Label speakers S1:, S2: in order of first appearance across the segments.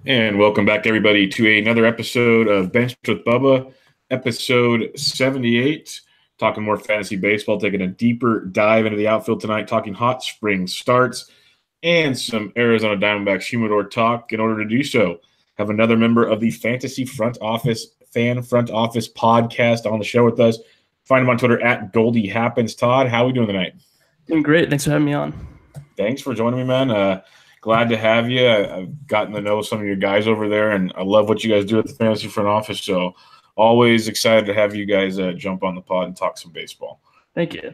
S1: And welcome back, everybody, to another episode of Bench with Bubba, episode 78. Talking more fantasy baseball, taking a deeper dive into the outfield tonight, talking hot spring starts and some Arizona Diamondbacks humidor talk. In order to do so, have another member of the Fantasy Front Office, Fan Front Office podcast on the show with us. Find him on Twitter at Goldie Happens. Todd, how are we doing tonight?
S2: Doing great. Thanks for having me on.
S1: Thanks for joining me, man. Glad to have you. I've gotten to know some of your guys over there, and I love what you guys do at the Fantasy Front Office. So always excited to have you guys jump on the pod and talk some baseball.
S2: Thank you.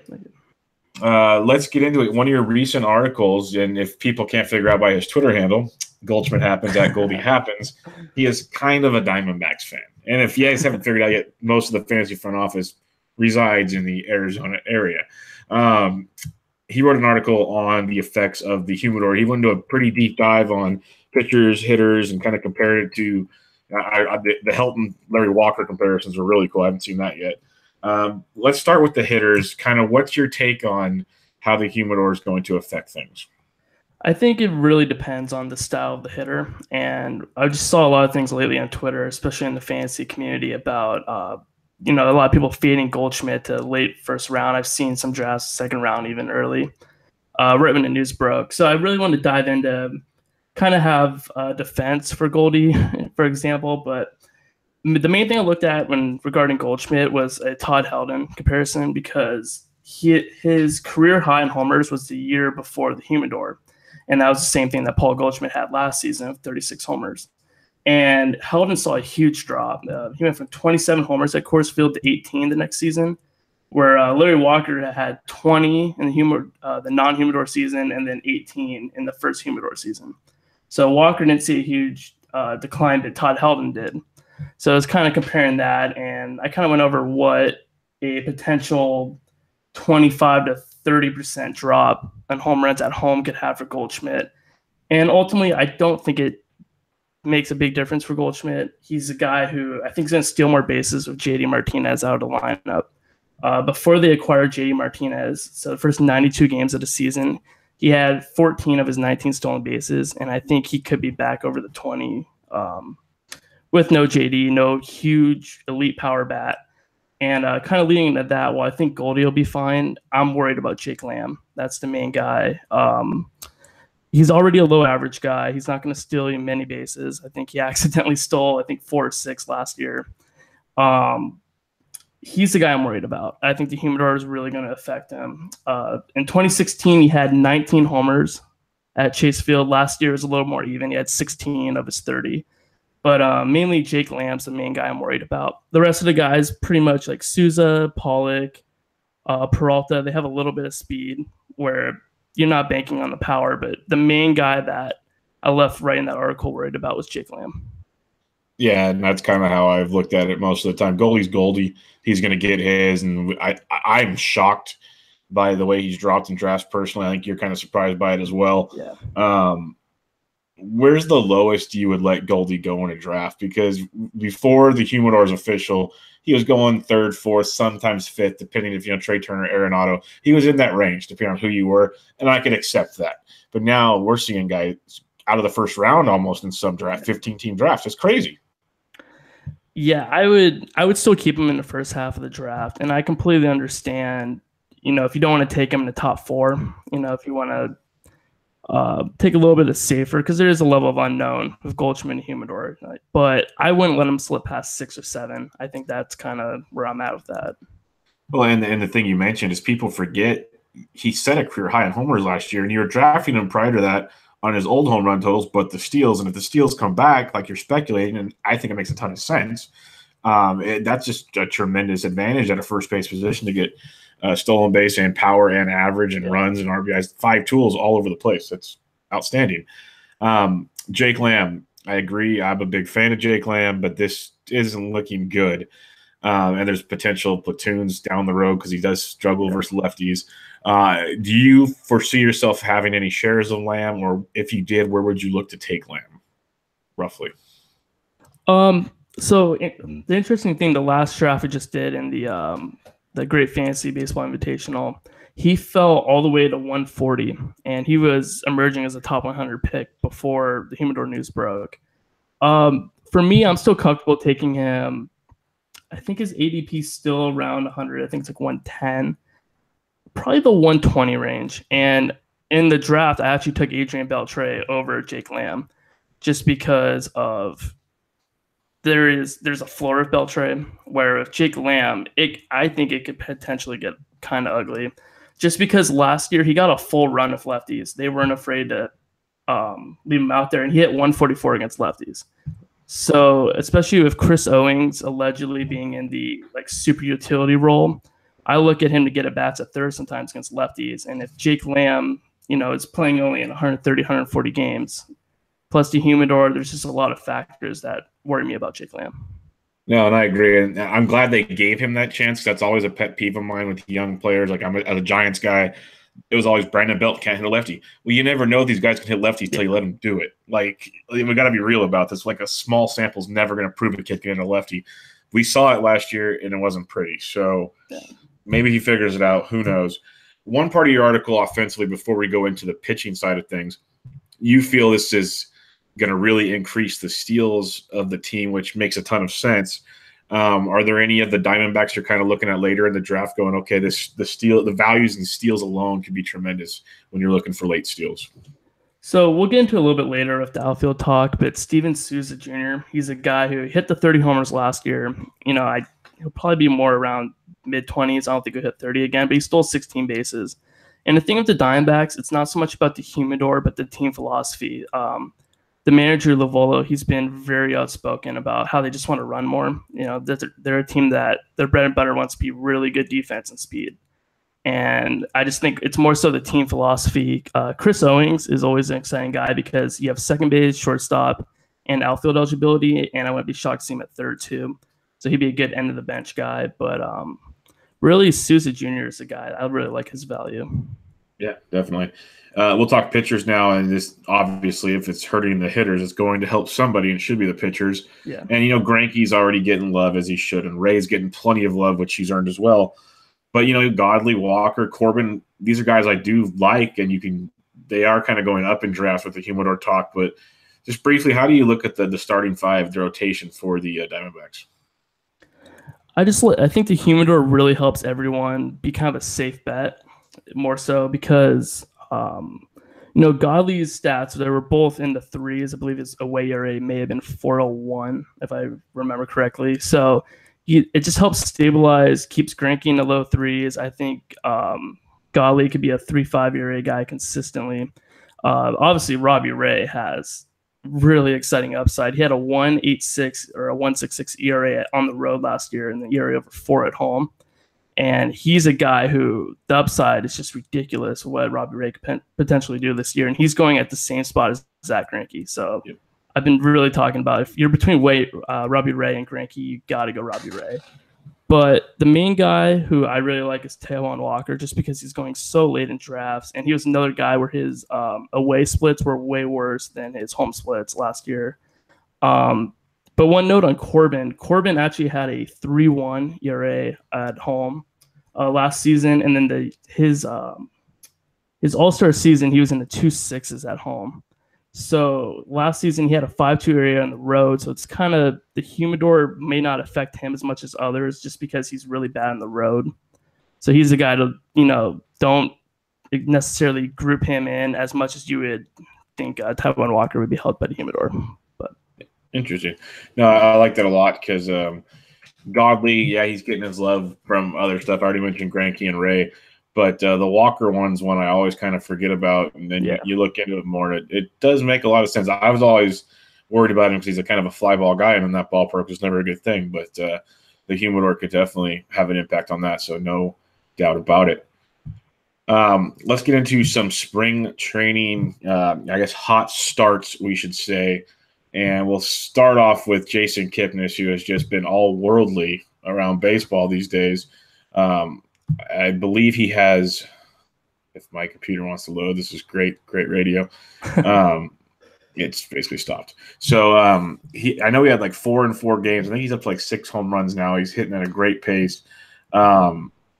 S1: Let's get into it. One of your recent articles, and if people can't figure out by his Twitter handle, Goldschmidt Happens at Goldie Happens, he is kind of a Diamondbacks fan. And if you guys haven't figured out yet, most of the Fantasy Front Office resides in the Arizona area. He wrote an article on the effects of the humidor. He went into a pretty deep dive on pitchers, hitters, and kind of compared it to the Helton Larry Walker comparisons were really cool. I haven't seen that yet. Let's start with the hitters. Kind of what's your take on how the humidor is going to affect things?
S2: I think it really depends on the style of the hitter. And I just saw a lot of things lately on Twitter, especially in the fantasy community, about a lot of people fading Goldschmidt to late first round. I've seen some drafts second round, even early, right when the news broke. So I really wanted to dive into kind of have a defense for Goldie, for example. But the main thing I looked at when regarding Goldschmidt was a Todd Helton comparison, because his career high in homers was the year before the humidor. And that was the same thing that Paul Goldschmidt had last season of 36 homers. And Helton saw a huge drop. He went from 27 homers at Coors Field to 18 the next season, where Larry Walker had 20 in the non-humidor season and then 18 in the first humidor season. So Walker didn't see a huge decline that Todd Helton did. So I was kind of comparing that, and I kind of went over what a potential 25 to 30% drop on home runs at home could have for Goldschmidt. And ultimately, I don't think it makes a big difference for Goldschmidt. He's a guy who I think is going to steal more bases with JD Martinez out of the lineup. Before they acquired JD Martinez, so the first 92 games of the season, he had 14 of his 19 stolen bases, and I think he could be back over the 20 with no JD, no huge elite power bat. And kind of leading into that, well, I think Goldie will be fine. I'm worried about Jake Lamb. That's the main guy. He's already a low average guy. He's not going to steal you many bases. I think he accidentally stole, 4 or 6 last year. He's the guy I'm worried about. I think the humidor is really going to affect him. In 2016, he had 19 homers at Chase Field. Last year was a little more even. He had 16 of his 30. But mainly Jake Lamb's the main guy I'm worried about. The rest of the guys, pretty much like Souza, Pollock, Peralta, they have a little bit of speed where you're not banking on the power, but the main guy that I left right in that article worried about was Jake Lamb.
S1: Yeah, and that's kind of how I've looked at it most of the time. Goldie's Goldie. He's going to get his, and I'm shocked by the way he's dropped in drafts personally. I think you're kind of surprised by it as well.
S2: Yeah.
S1: Where's the lowest you would let Goldie go in a draft? Because before the humidor is official, he was going third, fourth, sometimes fifth, depending if Trey Turner, Arenado. He was in that range, depending on who you were, and I could accept that. But now we're seeing guys out of the first round almost in some draft, 15-team drafts. It's crazy.
S2: Yeah, I would still keep him in the first half of the draft, and I completely understand. If you don't want to take him in the top 4, if you want to take a little bit of safer, because there is a level of unknown with Goldschmidt and humidor. But I wouldn't let him slip past 6 or 7. I think that's kind of where I'm at with that.
S1: Well, and the thing you mentioned is people forget he set a career high in homers last year, and you were drafting him prior to that on his old home run totals, but the steals. And if the steals come back, like you're speculating, and I think it makes a ton of sense, that's just a tremendous advantage at a first base position to get stolen base and power and average and runs and RBIs, 5 tools all over the place. That's outstanding. Jake Lamb, I agree. I'm a big fan of Jake Lamb, but this isn't looking good. And there's potential platoons down the road because he does struggle versus lefties. Do you foresee yourself having any shares of Lamb, or if you did, where would you look to take Lamb, roughly?
S2: So the interesting thing, the last draft we just did in the Great Fantasy Baseball Invitational, he fell all the way to 140, and he was emerging as a top 100 pick before the Humidor news broke. For me, I'm still comfortable taking him. I think his ADP is still around 100. I think it's like 110, probably the 120 range. And in the draft, I actually took Adrian Beltre over Jake Lamb, just because of there's a floor of Beltre, where if Jake Lamb, I think it could potentially get kind of ugly, just because last year he got a full run of lefties. They weren't afraid to leave him out there, and he hit 144 against lefties. So especially with Chris Owings allegedly being in the like super utility role, I look at him to get at bats at third sometimes against lefties. And if Jake Lamb, is playing only in 130, 140 games, plus the Humidor, there's just a lot of factors that worry me about Jake Lamb.
S1: No, and I agree. And I'm glad they gave him that chance. That's always a pet peeve of mine with young players. Like as a Giants guy, it was always Brandon Belt can't hit a lefty. Well, you never know these guys can hit lefties till you let them do it. Like, we got to be real about this. Like, a small sample is never going to prove a kid can hit a lefty. We saw it last year, and it wasn't pretty. So maybe he figures it out. Who knows? One part of your article offensively, before we go into the pitching side of things, you feel this is going to really increase the steals of the team, which makes a ton of sense. Are there any of the Diamondbacks you're kind of looking at later in the draft going, okay, the values and steals alone could be tremendous when you're looking for late steals?
S2: So we'll get into a little bit later with the outfield talk, but Steven Souza Jr., he's a guy who hit the 30 homers last year. He'll probably be more around mid-20s. I don't think he'll hit 30 again, but he stole 16 bases. And the thing with the Diamondbacks, it's not so much about the Humidor, but the team philosophy. The manager, Lovolo, he's been very outspoken about how they just want to run more. They're a team that their bread and butter wants to be really good defense and speed. And I just think it's more so the team philosophy. Chris Owings is always an exciting guy because you have second base, shortstop, and outfield eligibility, and I wouldn't be shocked to see him at third too. So he'd be a good end of the bench guy. But really, Souza Jr. is a guy. I really like his value.
S1: Yeah, definitely. We'll talk pitchers now, and this obviously, if it's hurting the hitters, it's going to help somebody, and it should be the pitchers.
S2: Yeah.
S1: And Greinke's already getting love as he should, and Ray's getting plenty of love, which he's earned as well. But Godley, Walker, Corbin, these are guys I do like, and they are kind of going up in drafts with the Humidor talk. But just briefly, how do you look at the starting five, the rotation for the Diamondbacks?
S2: I think the Humidor really helps everyone be kind of a safe bet, more so because Godley's stats, they were both in the threes. I believe his away ERA may have been 4.01 if I remember correctly. So it just helps stabilize, keeps Greinke in the low threes. I think Godley could be a 3.5 ERA guy consistently. Obviously, Robbie Ray has really exciting upside. He had a 1.86 or a 1.66 ERA on the road last year, and the ERA over 4 at home. And he's a guy who the upside is just ridiculous what Robbie Ray could potentially do this year. And he's going at the same spot as Zach Greinke. So I've been really talking about if you're between Robbie Ray and Greinke, you got to go Robbie Ray. But the main guy who I really like is Taijuan Walker, just because he's going so late in drafts. And he was another guy where his away splits were way worse than his home splits last year. But one note on Corbin. Corbin actually had a 3.1 ERA at home last season. And then his All-Star season, he was in the 2.6s at home. So last season, he had a 5.2 ERA on the road. So it's kind of the Humidor may not affect him as much as others just because he's really bad on the road. So he's a guy to, don't necessarily group him in as much as you would think Taijuan Walker would be helped by the Humidor.
S1: Interesting. No, I like that a lot because Godley, he's getting his love from other stuff. I already mentioned Greinke and Ray, but the Walker one's one I always kind of forget about, and then you look into it more. It does make a lot of sense. I was always worried about him because he's a kind of a fly ball guy, and in that ballpark was never a good thing. But the Humidor could definitely have an impact on that, so no doubt about it. Let's get into some spring training, I guess hot starts, we should say. And we'll start off with Jason Kipnis, who has just been all worldly around baseball these days. I believe he has, if my computer wants to load, this is great radio. It's basically stopped. So I know he had like 4 in 4 games. I think he's up to like 6 home runs now. He's hitting at a great pace.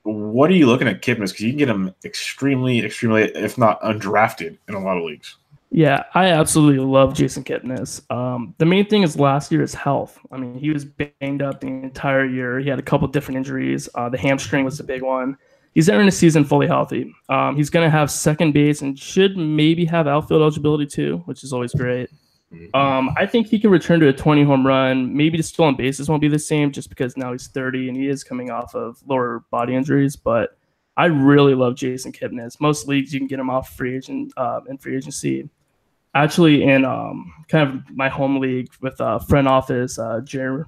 S1: What are you looking at Kipnis? Because you can get him extremely, if not undrafted, in a lot of leagues.
S2: Yeah, I absolutely love Jason Kipnis. The main thing is last year is health. I mean, he was banged up the entire year. He had a couple different injuries. The hamstring was the big one. He's entering the season fully healthy. He's going to have second base and should maybe have outfield eligibility too, which is always great. I think he can return to a 20 home run. Maybe the stolen bases won't be the same just because now he's 30 and he is coming off of lower body injuries. But I really love Jason Kipnis. Most leagues you can get him off free agent in free agency. Actually, in kind of my home league with front office, Jerry,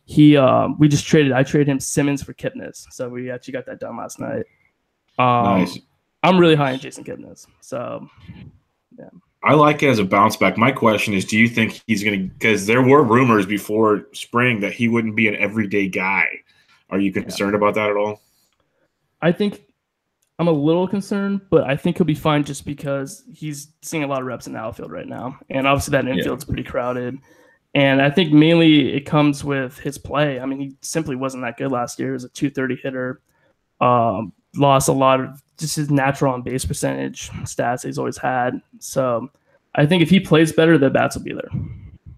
S2: I traded him Simmons for Kipnis. So we actually got that done last night.
S1: Nice.
S2: I'm really high on Jason Kipnis. So, yeah.
S1: I like it as a bounce back. My question is, do you think he's going to – because there were rumors before spring that he wouldn't be an everyday guy. Are you concerned about that at all?
S2: I think I'm a little concerned, but I think he'll be fine just because he's seeing a lot of reps in the outfield right now. And obviously that infield's pretty crowded. And I think mainly it comes with his play. I mean, he simply wasn't that good last year. He was a 230 hitter. Lost a lot of just his natural on base percentage stats he's always had. So I think if he plays better, the bats will be there.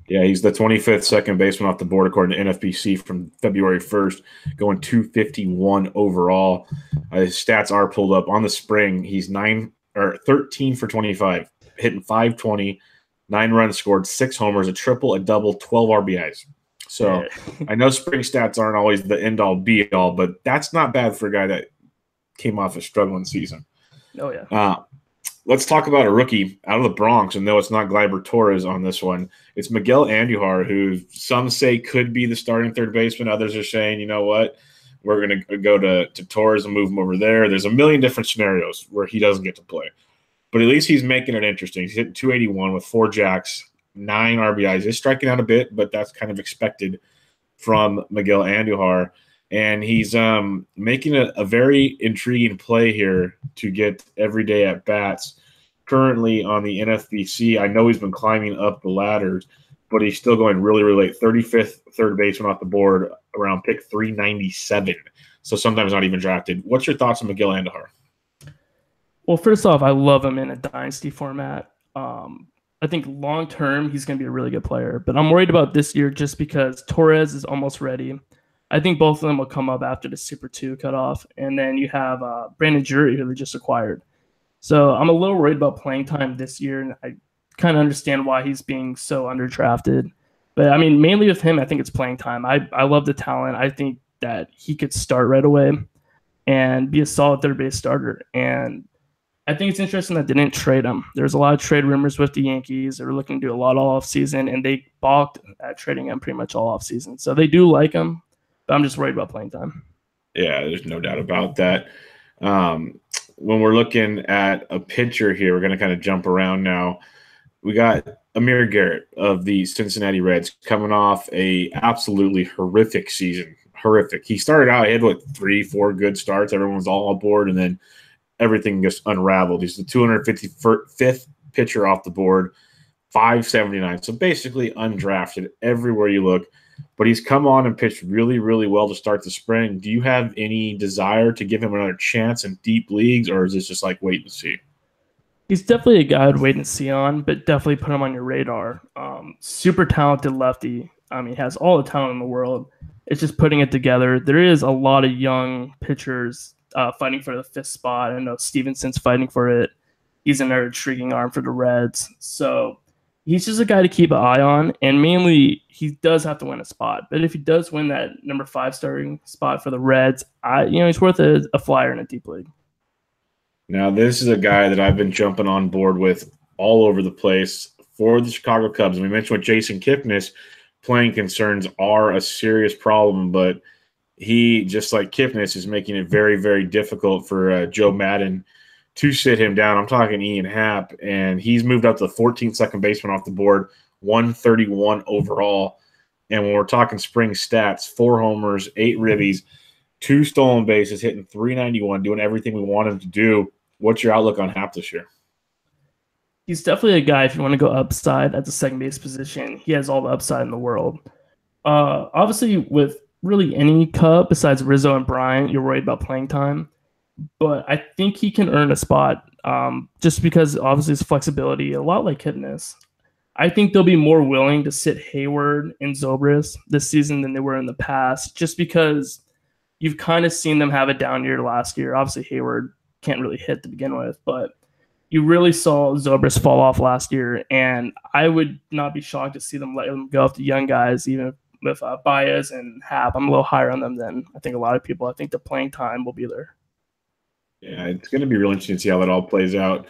S1: Yeah, he's the 25th second baseman off the board according to NFBC from February 1st, going 251 overall. His stats are pulled up on the spring. He's 13 for 25, hitting 520, 9 runs scored, 6 homers, a triple, a double, 12 RBIs. So I know spring stats aren't always the end-all, be-all, but that's not bad for a guy that came off a struggling season.
S2: Oh, yeah.
S1: Let's talk about a rookie out of the Bronx, and no, it's not Gleyber Torres on this one. It's Miguel Andujar, who some say could be the starting third baseman. Others are saying, you know what, we're going to go to Torres and move him over there. There's a million different scenarios where he doesn't get to play. But at least he's making it interesting. He's hitting 281 with 4 jacks, 9 RBIs. He's striking out a bit, but that's kind of expected from Miguel Andujar. And he's making a very intriguing play here to get everyday at-bats. Currently on the NFBC, I know he's been climbing up the ladders, but he's still going really, really late. 35th third baseman off the board around pick 397. So sometimes not even drafted. What's your thoughts on Miguel Andujar?
S2: Well, first off, I love him in a dynasty format. I think long-term he's going to be a really good player. But I'm worried about this year just because Torres is almost ready. I think both of them will come up after the Super 2 cutoff. And then you have Brandon Drury, who they just acquired. So I'm a little worried about playing time this year, and I kind of understand why he's being so underdrafted. But, I mean, mainly with him, I think it's playing time. I love the talent. I think that he could start right away and be a solid third base starter. And I think it's interesting that they didn't trade him. There's a lot of trade rumors with the Yankees. They were looking to do a lot all offseason, and they balked at trading him pretty much all offseason. So they do like him. But I'm just worried about playing time.
S1: Yeah, there's no doubt about that. When we're looking at a pitcher here, we're going to kind of jump around now. We got Amir Garrett of the Cincinnati Reds coming off a absolutely horrific season. Horrific. He started out, he had 3-4 good starts. Everyone was all on board, and then everything just unraveled. He's the 255th pitcher off the board, 579. So basically undrafted everywhere you look. But he's come on and pitched really, really well to start the spring. Do you have any desire to give him another chance in deep leagues, or is this just like wait and see?
S2: He's definitely a guy I'd wait and see on, but definitely put him on your radar. Super talented lefty. I mean, he has all the talent in the world. It's just putting it together. There is a lot of young pitchers fighting for the 5th spot. I know Stevenson's fighting for it. He's another intriguing arm for the Reds. So he's just a guy to keep an eye on, and mainly he does have to win a spot. But if he does win that number 5 starting spot for the Reds, he's worth a flyer in a deep league.
S1: Now, this is a guy that I've been jumping on board with all over the place for the Chicago Cubs. And we mentioned with Jason Kipnis, playing concerns are a serious problem, but he, just like Kipnis, is making it very, very difficult for Joe Madden to sit him down. I'm talking Ian Happ, and he's moved up to the 14th second baseman off the board, 131 overall. And when we're talking spring stats, 4 homers, 8 ribbies, 2 stolen bases, hitting 391, doing everything we want him to do. What's your outlook on Happ this year?
S2: He's definitely a guy, if you want to go upside at the second base position, he has all the upside in the world. Obviously, with really any Cub besides Rizzo and Bryant, you're worried about playing time. But I think he can earn a spot just because obviously his flexibility, a lot like Kipnis. I think they'll be more willing to sit Hayward and Zobrist this season than they were in the past, just because you've kind of seen them have a down year last year. Obviously, Hayward can't really hit to begin with, but you really saw Zobrist fall off last year, and I would not be shocked to see them let them go after young guys, even with Baez and Hap. I'm a little higher on them than I think a lot of people. I think the playing time will be there.
S1: Yeah, it's going to be real interesting to see how that all plays out.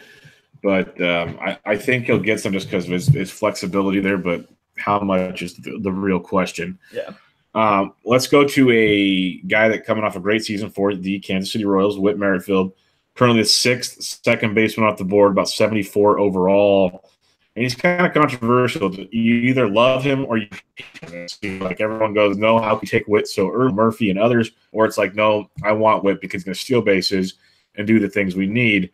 S1: But I think he'll get some just because of his flexibility there. But how much is the real question?
S2: Yeah.
S1: Let's go to a guy that coming off a great season for the Kansas City Royals, Whit Merrifield. Currently the sixth second baseman off the board, about 74 overall. And he's kind of controversial. You either love him or you hate him. Like everyone goes, no, how can you take Whit so early, Murphy and others? Or it's like, no, I want Whit because he's going to steal bases and do the things we need.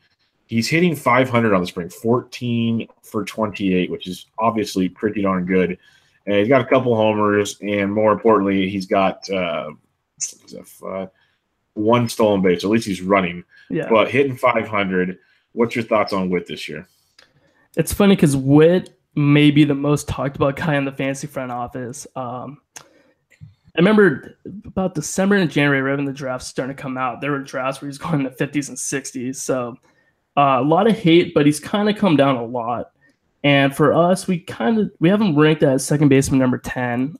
S1: He's hitting 500 on the spring, 14 for 28, which is obviously pretty darn good. And he's got a couple homers, and more importantly, he's got one stolen base. So at least he's running.
S2: Yeah.
S1: But hitting 500, what's your thoughts on Whit this year?
S2: It's funny because Whit may be the most talked about guy in the fantasy front office. I remember about December and January, right when the drafts starting to come out, there were drafts where he's going in the 50s and 60s. So a lot of hate, but he's kind of come down a lot. And for us, we have him ranked as second baseman number 10.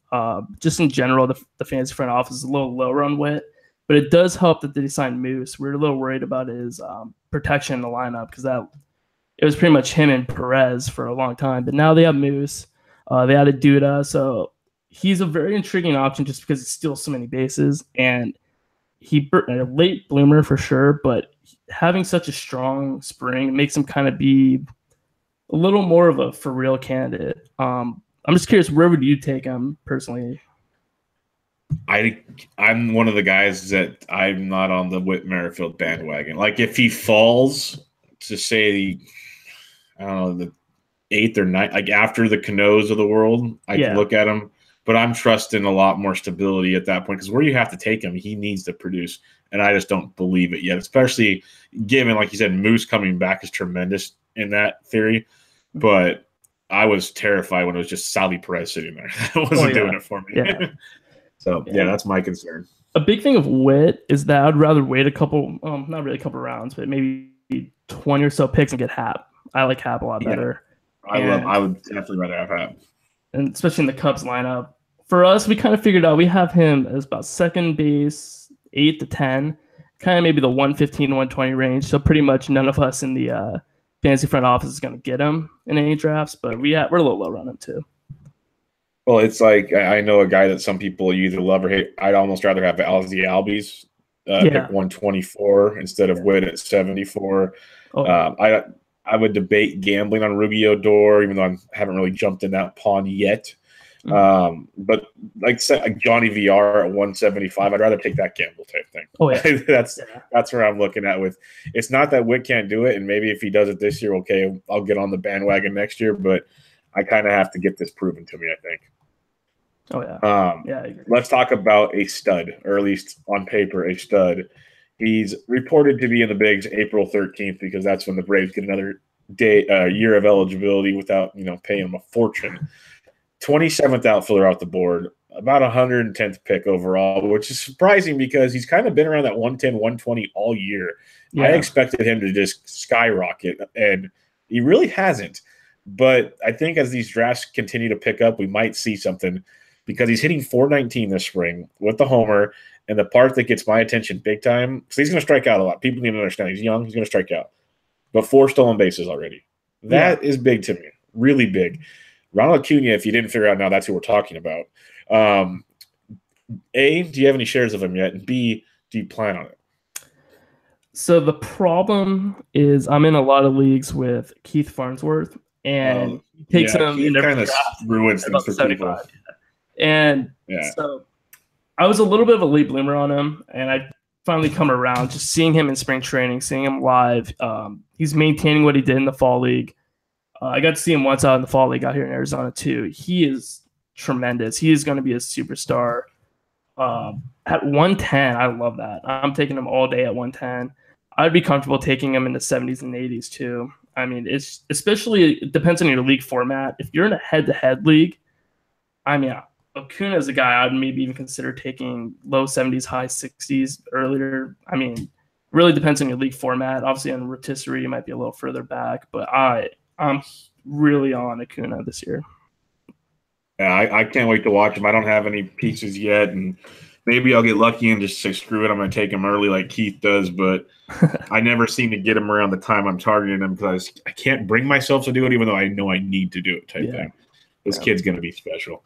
S2: Just in general, the fantasy front office is a little lower on Whit, but it does help that they signed Moose. We're a little worried about his protection in the lineup because it was pretty much him and Perez for a long time. But now they have Moose. They added Duda. So he's a very intriguing option just because he steals so many bases. And a late bloomer for sure, but having such a strong spring makes him kind of be a little more of a for real candidate. I'm just curious, where would you take him personally?
S1: I'm one of the guys that I'm not on the Whit Merrifield bandwagon. Like if he falls to say, I don't know, the 8th or 9th, like after the Canoes of the world, I can look at him. But I'm trusting a lot more stability at that point because where you have to take him, he needs to produce. And I just don't believe it yet, especially given, like you said, Moose coming back is tremendous in that theory. But I was terrified when it was just Salvi Perez sitting there. That wasn't doing it for me.
S2: Yeah.
S1: So, that's my concern.
S2: A big thing of Whit is that I'd rather wait not really a couple rounds, but maybe 20 or so picks and get Hap. I like Hap a lot better.
S1: I would definitely rather have Hap.
S2: And especially in the Cubs lineup. For us, we kind of figured out we have him as about second base, 8 to 10, kind of maybe the 115 to 120 range. So pretty much none of us in the fantasy front office is going to get him in any drafts, but we're a little low on him too.
S1: Well, it's like I know a guy that some people either love or hate. I'd almost rather have Ozzy Albies pick 124 instead of Whit at 74. I would debate gambling on Ruby Odor, even though I haven't really jumped in that pond yet. But like Johnny VR at 175, I'd rather take that gamble type thing.
S2: Oh yeah,
S1: that's where I'm looking at with. It's not that Whit can't do it, and maybe if he does it this year, okay, I'll get on the bandwagon next year. But I kind of have to get this proven to me, I think.
S2: Oh yeah.
S1: Let's talk about a stud, or at least on paper, a stud. He's reported to be in the bigs April 13th because that's when the Braves get another year of eligibility without paying him a fortune. 27th outfielder off the board, about 110th pick overall, which is surprising because he's kind of been around that 110, 120 all year. Yeah. I expected him to just skyrocket, and he really hasn't. But I think as these drafts continue to pick up, we might see something because he's hitting 419 this spring with the homer. And the part that gets my attention big time, because he's going to strike out a lot. People need to understand he's young. He's going to strike out. But 4 stolen bases already. That is big to me. Really big. Ronald Acuna, if you didn't figure out now, that's who we're talking about. A, do you have any shares of him yet? And B, do you plan on it?
S2: So the problem is I'm in a lot of leagues with Keith Farnsworth, and he takes him in every draft.
S1: Ruins things for people.
S2: And so I was a little bit of a late bloomer on him, and I finally come around just seeing him in spring training, seeing him live. He's maintaining what he did in the fall league. I got to see him once out in the fall league out here in Arizona too. He is tremendous. He is going to be a superstar. At 110, I love that. I'm taking him all day at 110. I'd be comfortable taking him in the 70s and 80s too. I mean, it's especially it depends on your league format. If you're in a head-to-head league, I mean, Acuna is a guy I'd maybe even consider taking low 70s, high 60s earlier. I mean, really depends on your league format. Obviously, on rotisserie, you might be a little further back, but I'm really on Acuna this year.
S1: Yeah, I can't wait to watch him. I don't have any pieces yet, and maybe I'll get lucky and just say, screw it, I'm going to take him early like Keith does, but I never seem to get him around the time I'm targeting him because I can't bring myself to do it, even though I know I need to do it type thing. This kid's going to be special.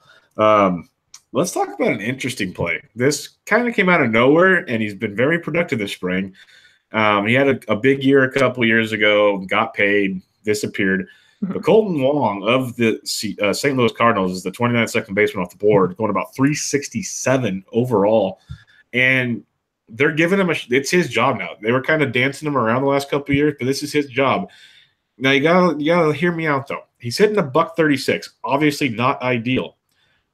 S1: Let's talk about an interesting play. This kind of came out of nowhere, and he's been very productive this spring. He had a big year a couple years ago, got paid, disappeared. But Colton Wong of the St. Louis Cardinals is the 29th second baseman off the board, going about 367 overall. And they're giving him it's his job now. They were kind of dancing him around the last couple of years, but this is his job. Now you gotta hear me out though. He's hitting a $136, obviously not ideal.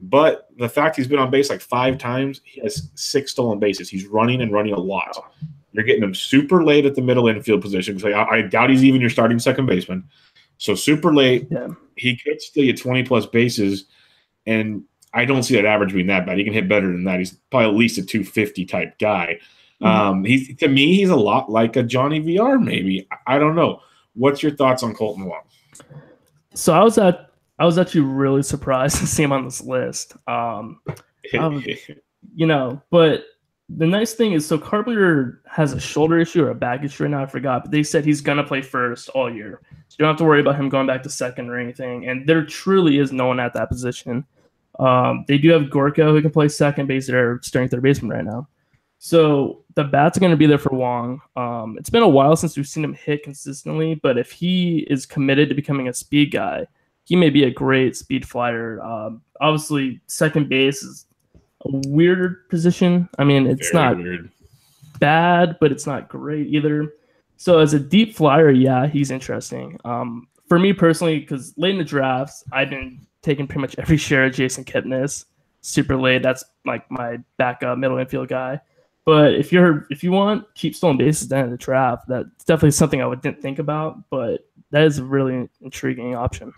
S1: But the fact he's been on base like 5 times, he has 6 stolen bases. He's running and running a lot. You're getting him super late at the middle infield position because I doubt he's even your starting second baseman. So super late, he could still get 20-plus bases, and I don't see that average being that bad. He can hit better than that. He's probably at least a 250 type guy. To me, he's a lot like a Johnny VR maybe. I don't know. What's your thoughts on Colton Wong?
S2: So I was actually really surprised to see him on this list. But the nice thing is, so Carpenter has a shoulder issue or a back issue right now. I forgot, but they said he's gonna play first all year. So you don't have to worry about him going back to second or anything. And there truly is no one at that position. They do have Gorko who can play second base. They're starting third baseman right now. So the bats are going to be there for Wong. It's been a while since we've seen him hit consistently, but if he is committed to becoming a speed guy, he may be a great speed flyer. Obviously, second base is a weirder position. I mean, it's very not weird. Bad, but it's not great either. So as a deep flyer, yeah, he's interesting. For me personally, because late in the drafts, I've been taking pretty much every share of Jason Kipnis. Super late. That's like my backup middle infield guy. But if you want cheap stolen bases at the end of the draft, that's definitely something I didn't think about. But that is a really intriguing option.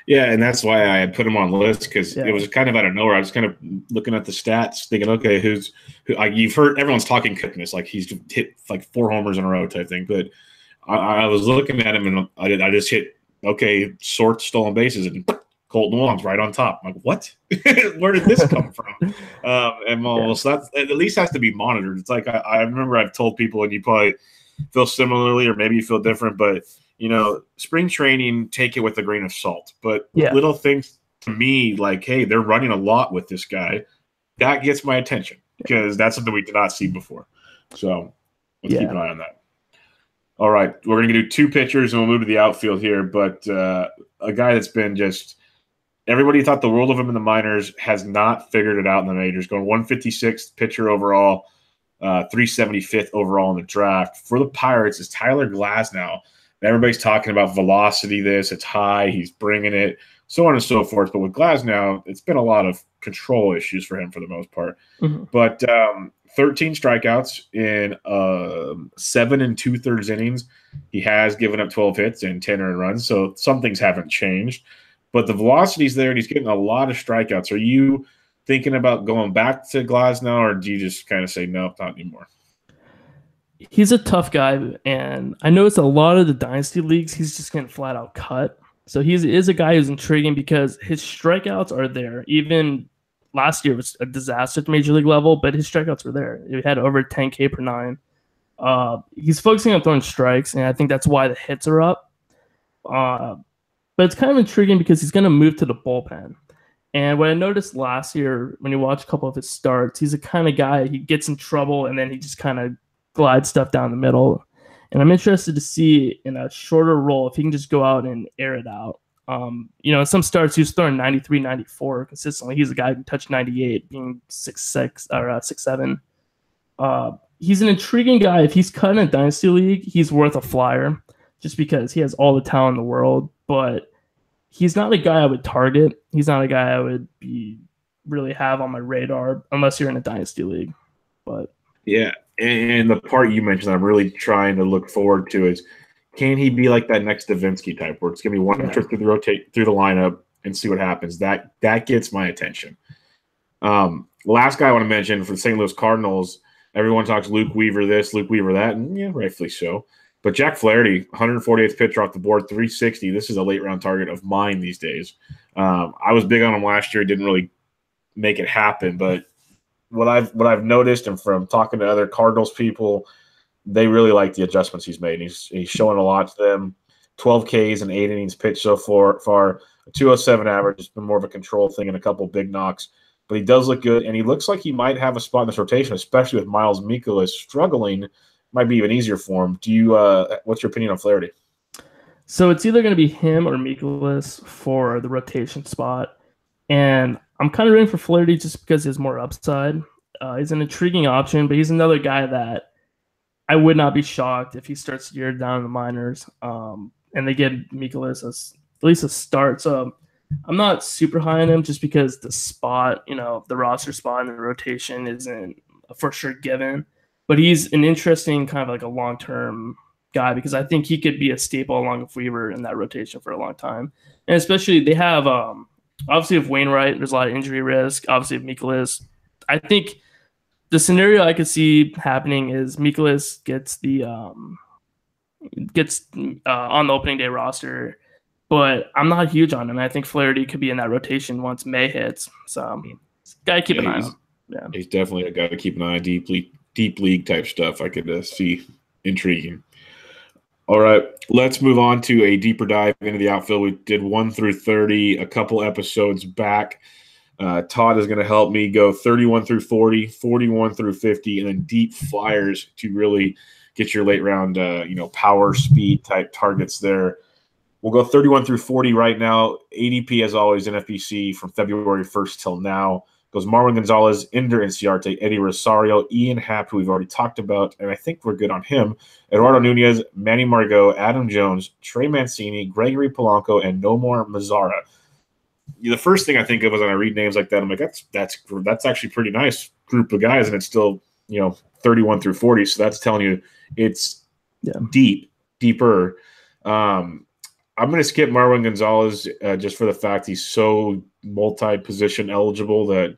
S1: Yeah, and that's why I put him on the list because it was kind of out of nowhere. I was kind of looking at the stats, thinking, okay, who? You've heard everyone's talking Kipnis, like he's hit like 4 homers in a row type thing. But I was looking at him and I just hit sort stolen bases and Colton Wong's right on top. I'm like, what? Where did this come from? So that at least has to be monitored. It's like I remember I've told people, and you probably feel similarly, or maybe you feel different, but spring training, take it with a grain of salt. But little things to me, like, hey, they're running a lot with this guy. That gets my attention because that's something we did not see before. So let's keep an eye on that. All right, we're going to do 2 pitchers, and we'll move to the outfield here. But a guy that's been just everybody thought the world of him in the minors, has not figured it out in the majors. Going 156th pitcher overall, 375th overall in the draft. For the Pirates, is Tyler Glasnow. Everybody's talking about velocity. It's high. He's bringing it, so on and so forth. But with Glasnow, it's been a lot of control issues for him for the most part. Mm-hmm. But 13 strikeouts in 7 2/3 innings. He has given up 12 hits and 10 earned runs, so some things haven't changed. But the velocity's there, and he's getting a lot of strikeouts. Are you thinking about going back to Glasnow, or do you just kind of say, no, not anymore?
S2: He's a tough guy, and I noticed a lot of the dynasty leagues, he's just getting flat out cut. So he is a guy who's intriguing because his strikeouts are there. Even last year was a disaster at the major league level, but his strikeouts were there. He had over 10K per 9. He's focusing on throwing strikes, and I think that's why the hits are up. But it's kind of intriguing because he's going to move to the bullpen. And what I noticed last year when you watch a couple of his starts, he's the kind of guy, he gets in trouble and then he just kind of glides stuff down the middle. And I'm interested to see in a shorter role if he can just go out and air it out. In some starts, he was throwing 93, 94 consistently. He's a guy who can touch 98, being 6'6" or 6'7". He's an intriguing guy. If he's cut in a dynasty league, he's worth a flyer just because he has all the talent in the world. But he's not a guy I would target. He's not a guy I would be really have on my radar unless you're in a dynasty league. But
S1: yeah, and the part you mentioned I'm really trying to look forward to is, can he be like that next Davinsky type where it's gonna be one trip through the lineup and see what happens? That gets my attention. Last guy I want to mention for the St. Louis Cardinals, everyone talks Luke Weaver this, Luke Weaver that, and yeah, rightfully so. But Jack Flaherty, 148th pitcher off the board, 360. This is a late round target of mine these days. I was big on him last year, didn't really make it happen, but what I've noticed and from talking to other Cardinals people, they really like the adjustments he's made. He's showing a lot to them. 12 Ks and 8 innings pitched so far. A 207 average has been more of a control thing and a couple big knocks. But he does look good, and he looks like he might have a spot in this rotation, especially with Miles Mikolas struggling. Might be even easier for him. Do you? What's your opinion on Flaherty?
S2: So it's either going to be him or Mikolas for the rotation spot, and I'm kind of rooting for Flaherty just because he has more upside. He's an intriguing option, but he's another guy that I would not be shocked if he starts the year down in the minors, and they get Mikolas as at least a start. So I'm not super high on him just because the spot, the roster spot in the rotation isn't a for sure given. But he's an interesting kind of like a long-term guy because I think he could be a staple along with Weaver in that rotation for a long time. And especially they have obviously with Wainwright, there's a lot of injury risk. Obviously with Mikolas, I think the scenario I could see happening is Mikolas gets on the opening day roster. But I'm not huge on him. I think Flaherty could be in that rotation once May hits. So, gotta keep an eye on. Yeah,
S1: he's definitely a guy to keep an eye on. Deep league type stuff. I could see intriguing. All right, let's move on to a deeper dive into the outfield. We did 1 through 30 a couple episodes back. Todd is going to help me go 31 through 40, 41 through 50, and then deep flyers to really get your late round, power, speed type targets there. We'll go 31 through 40 right now. ADP, as always, NFBC from February 1st till now. Goes Marwin Gonzalez, Ender Inciarte, Eddie Rosario, Ian Happ, who we've already talked about, and I think we're good on him. Eduardo Nunez, Manny Margot, Adam Jones, Trey Mancini, Gregory Polanco, and Nomar Mazara. The first thing I think of is when I read names like that, I'm like, that's actually pretty nice group of guys, and it's still 31 through 40. So that's telling you it's deeper. I'm going to skip Marwin Gonzalez just for the fact he's so multi-position eligible that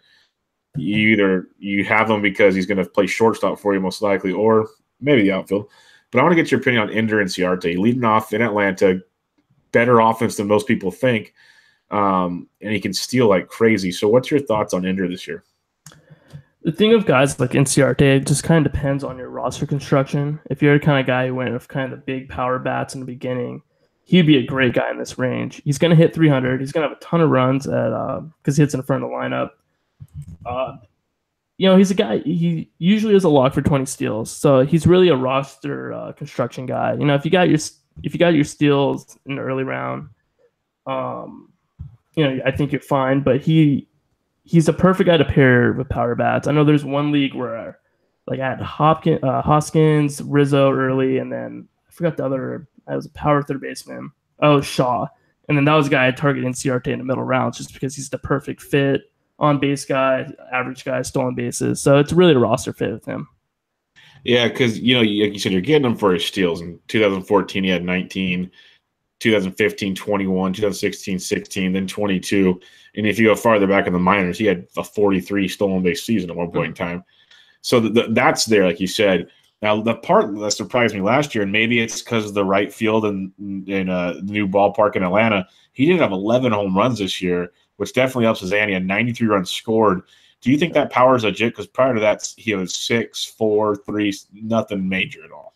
S1: you have him because he's going to play shortstop for you most likely, or maybe the outfield. But I want to get your opinion on Ender Inciarte. Leading off in Atlanta, better offense than most people think, and he can steal like crazy. So what's your thoughts on Ender this year?
S2: The thing of guys like Inciarte, it just kind of depends on your roster construction. If you're the kind of guy who went with kind of the big power bats in the beginning, he'd be a great guy in this range. He's going to hit 300. He's going to have a ton of runs because he hits in front of the lineup. He's a guy. He usually is a lock for 20 steals. So he's really a roster construction guy. If you got your steals in the early round, I think you're fine. But he's a perfect guy to pair with power bats. I know there's one league where I had Hoskins, Rizzo early, and then I forgot the other. I was a power third baseman. Oh, Shaw. And then that was a guy I targeted in CRT in the middle rounds just because he's the perfect fit, on-base guy, average guy, stolen bases. So it's really a roster fit with him.
S1: Yeah, because, like you said, you're getting him for his steals. In 2014, he had 19, 2015, 21, 2016, 16, then 22. And if you go farther back in the minors, he had a 43 stolen base season at one point in time. So that's there, like you said. Now, the part that surprised me last year, and maybe it's because of the right field and a new ballpark in Atlanta, he did have 11 home runs this year, which definitely helps his ante. He had 93 runs scored. Do you think that power is legit? Because prior to that, he was 6, 4, 3, nothing major at all.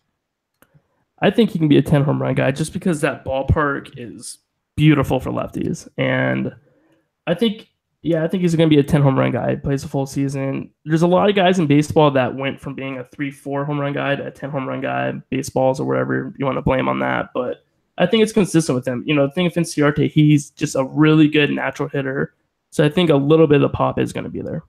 S2: I think he can be a 10 home run guy just because that ballpark is beautiful for lefties. And I think he's going to be a 10 home run guy. He plays a full season. There's a lot of guys in baseball that went from being a 3-4 home run guy to a 10 home run guy, baseballs or whatever you want to blame on that. But I think it's consistent with him. The thing with Inciarte, he's just a really good natural hitter. So I think a little bit of the pop is going to be there.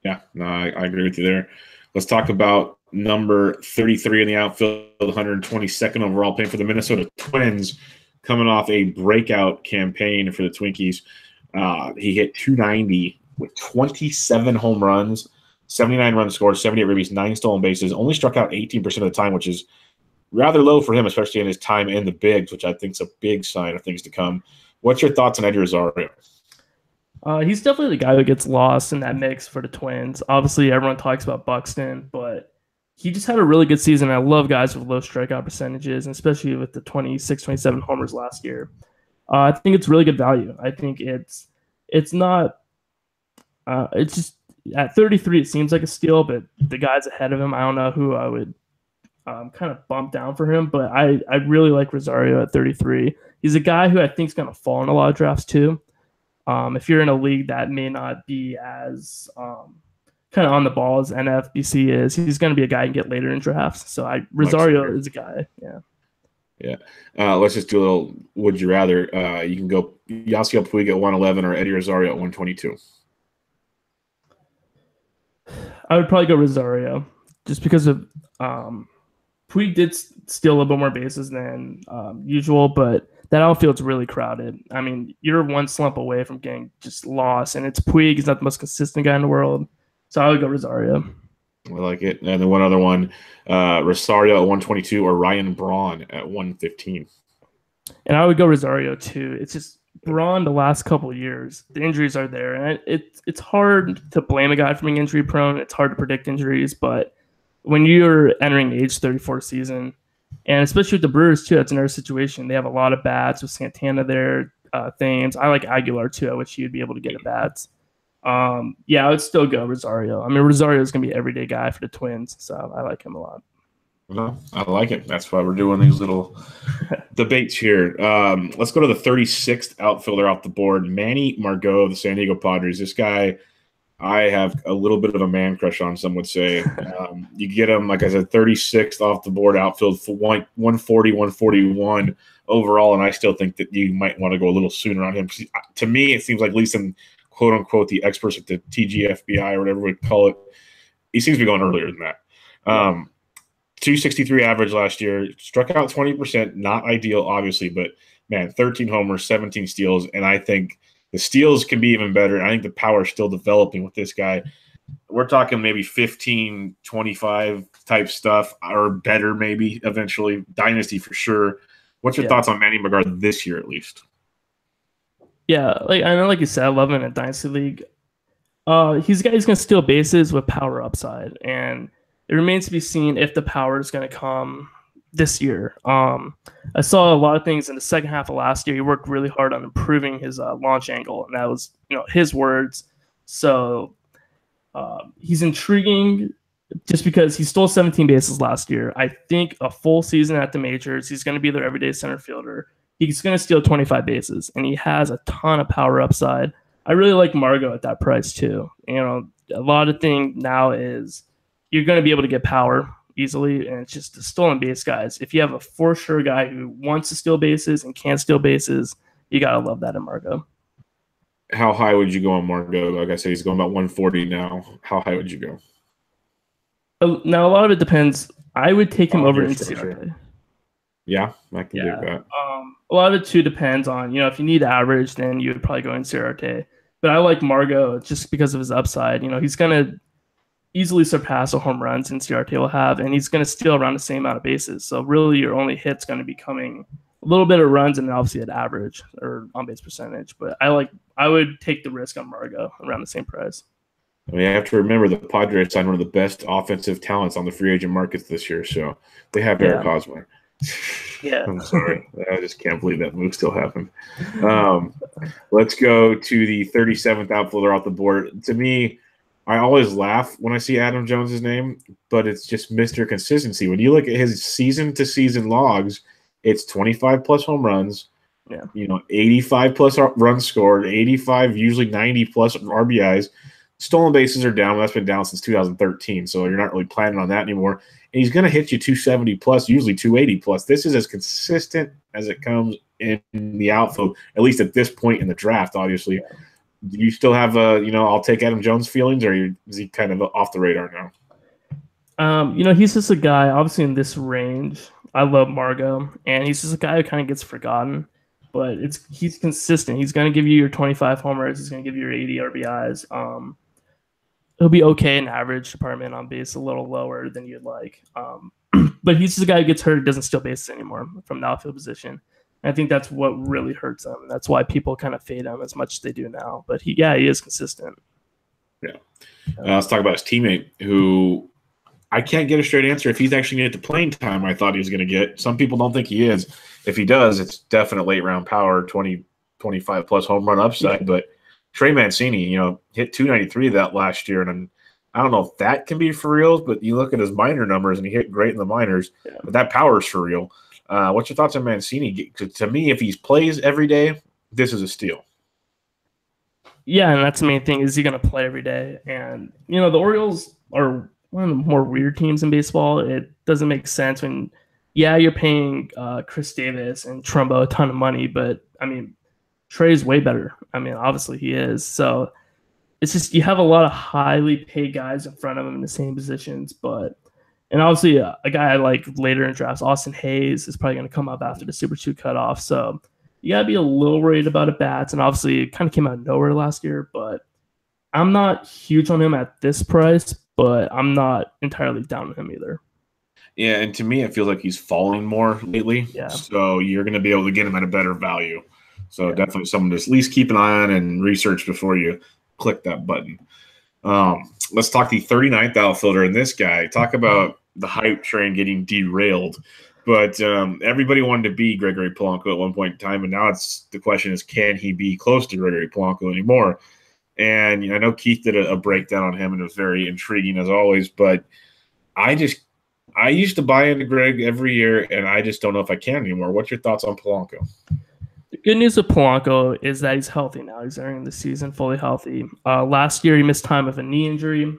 S1: Yeah, no, I agree with you there. Let's talk about number 33 in the outfield, 122nd overall, playing for the Minnesota Twins, coming off a breakout campaign for the Twinkies. He hit 290 with 27 home runs, 79 runs scored, 78 ribbies, 9 stolen bases, only struck out 18% of the time, which is rather low for him, especially in his time in the bigs, which I think is a big sign of things to come. What's your thoughts on Eddie Rosario?
S2: He's definitely the guy who gets lost in that mix for the Twins. Obviously, everyone talks about Buxton, but he just had a really good season. I love guys with low strikeout percentages, and especially with the 26, 27 homers last year. I think it's really good value. I think it's not it's just at 33 it seems like a steal, but the guys ahead of him, I don't know who I would kind of bump down for him, but I really like Rosario at 33. He's a guy who I think is going to fall in a lot of drafts too. If you're in a league that may not be as kind of on the ball as NFBC is, he's going to be a guy you can get later in drafts. So Rosario is a guy. Yeah.
S1: Yeah. Let's just do a little would you rather. You can go Yasiel Puig at 111 or Eddie Rosario at 122.
S2: I would probably go Rosario just because of Puig did steal a little bit more bases than usual, but that outfield's really crowded. I mean, you're one slump away from getting just lost, and it's Puig. He's not the most consistent guy in the world. So I would go Rosario.
S1: I like it. And then one other one, Rosario at 122 or Ryan Braun at 115.
S2: And I would go Rosario too. It's just Braun the last couple of years, the injuries are there. And it's hard to blame a guy for being injury prone. It's hard to predict injuries, but when you're entering the age 34 season, and especially with the Brewers too, that's another situation. They have a lot of bats with Santana there, Thames. I like Aguilar too. I wish he'd be able to get at bats. Yeah, I would still go Rosario. I mean, Rosario is going to be an everyday guy for the Twins, so I like him a lot.
S1: Well, I like it. That's why we're doing these little debates here. Let's go to the 36th outfielder off the board, Manny Margot of the San Diego Padres. This guy, I have a little bit of a man crush on, some would say. You get him, like I said, 36th off the board outfield for 140, 141 overall, and I still think that you might want to go a little sooner on him. To me, it seems like, at least in quote-unquote the experts at the TGFBI or whatever we call it, he seems to be going earlier than that. 263 average last year, struck out 20%, not ideal, obviously, but, man, 13 homers, 17 steals, and I think the steals can be even better. I think the power is still developing with this guy. We're talking maybe 15, 25 type stuff or better maybe eventually. Dynasty for sure. What's your thoughts on Manny Margot this year at least?
S2: Yeah, like I know, like you said, I love him in a Dynasty League. He's a guy who's going to steal bases with power upside, and it remains to be seen if the power is going to come this year. I saw a lot of things in the second half of last year. He worked really hard on improving his launch angle, and that was, his words. So he's intriguing just because he stole 17 bases last year. I think a full season at the majors, he's going to be their everyday center fielder. He's going to steal 25 bases, and he has a ton of power upside. I really like Margot at that price too. A lot of thing now is you're going to be able to get power easily, and it's just the stolen base guys. If you have a for sure guy who wants to steal bases and can't steal bases, you got to love that in Margot.
S1: How high would you go on Margot? Like I said, he's going about 140 now. How high would you go?
S2: Now, a lot of it depends. I would take him over in CRT. Sure.
S1: Yeah, I can do that.
S2: A lot of it too depends on, if you need average, then you would probably go in CRT. But I like Margot just because of his upside. He's going to easily surpass the home runs in CRT will have, and he's going to steal around the same amount of bases. So really your only hit's going to be coming a little bit of runs and then obviously at average or on-base percentage. But I would take the risk on Margot around the same price.
S1: I mean, I have to remember the Padres signed one of the best offensive talents on the free agent markets this year, so they have Eric Hosmer.
S2: Yeah.
S1: I'm sorry. I just can't believe that move still happened. Let's go to the 37th outfielder off the board. To me, I always laugh when I see Adam Jones's name, but it's just Mr. Consistency. When you look at his season-to-season logs, it's 25-plus home runs, 85-plus runs scored, 85, usually 90-plus RBIs. Stolen bases are down. That's been down since 2013, so you're not really planning on that anymore. And he's going to hit you 270-plus, usually 280-plus. This is as consistent as it comes in the outfield, at least at this point in the draft, obviously. Yeah. Do you still have I'll take Adam Jones feelings, or is he kind of off the radar
S2: now? He's just a guy, obviously in this range. I love Margot, and he's just a guy who kind of gets forgotten. but he's consistent. He's going to give you your 25 homers. He's going to give you your 80 RBIs. He'll be okay in average department on base, a little lower than you'd like. But he's just a guy who gets hurt and doesn't steal bases anymore from the outfield position. And I think that's what really hurts him. That's why people kind of fade him as much as they do now. But he is consistent.
S1: Yeah. Let's talk about his teammate, who I can't get a straight answer if he's actually going to get the playing time I thought he was going to get. Some people don't think he is. If he does, it's definite late-round power, 20, 25-plus home run upside. But Trey Mancini, hit 293 that last year, and I don't know if that can be for real, but you look at his minor numbers, and he hit great in the minors, but that power is for real. What's your thoughts on Mancini? To me, if he plays every day, this is a steal. Yeah,
S2: and that's the main thing. Is he going to play every day? And, the Orioles are one of the more weird teams in baseball. It doesn't make sense when, you're paying Chris Davis and Trumbo a ton of money, but, Trey's way better. Obviously he is. So it's just you have a lot of highly paid guys in front of him in the same positions, and obviously a guy I like later in drafts, Austin Hayes, is probably going to come up after the Super 2 cutoff. So you got to be a little worried about at bats, and obviously it kind of came out of nowhere last year, but I'm not huge on him at this price, but I'm not entirely down with him either.
S1: Yeah, and to me it feels like he's falling more lately.
S2: Yeah.
S1: So you're going to be able to get him at a better value. So definitely someone to at least keep an eye on and research before you click that button. Let's talk the 39th outfielder in this guy. Talk about the hype train getting derailed. But everybody wanted to be Gregory Polanco at one point in time, and now the question is, can he be close to Gregory Polanco anymore? And I know Keith did a breakdown on him, and it was very intriguing as always. But I used to buy into Greg every year, and I just don't know if I can anymore. What's your thoughts on Polanco?
S2: The good news with Polanco is that he's healthy now. He's entering the season fully healthy. Last year, he missed time with a knee injury.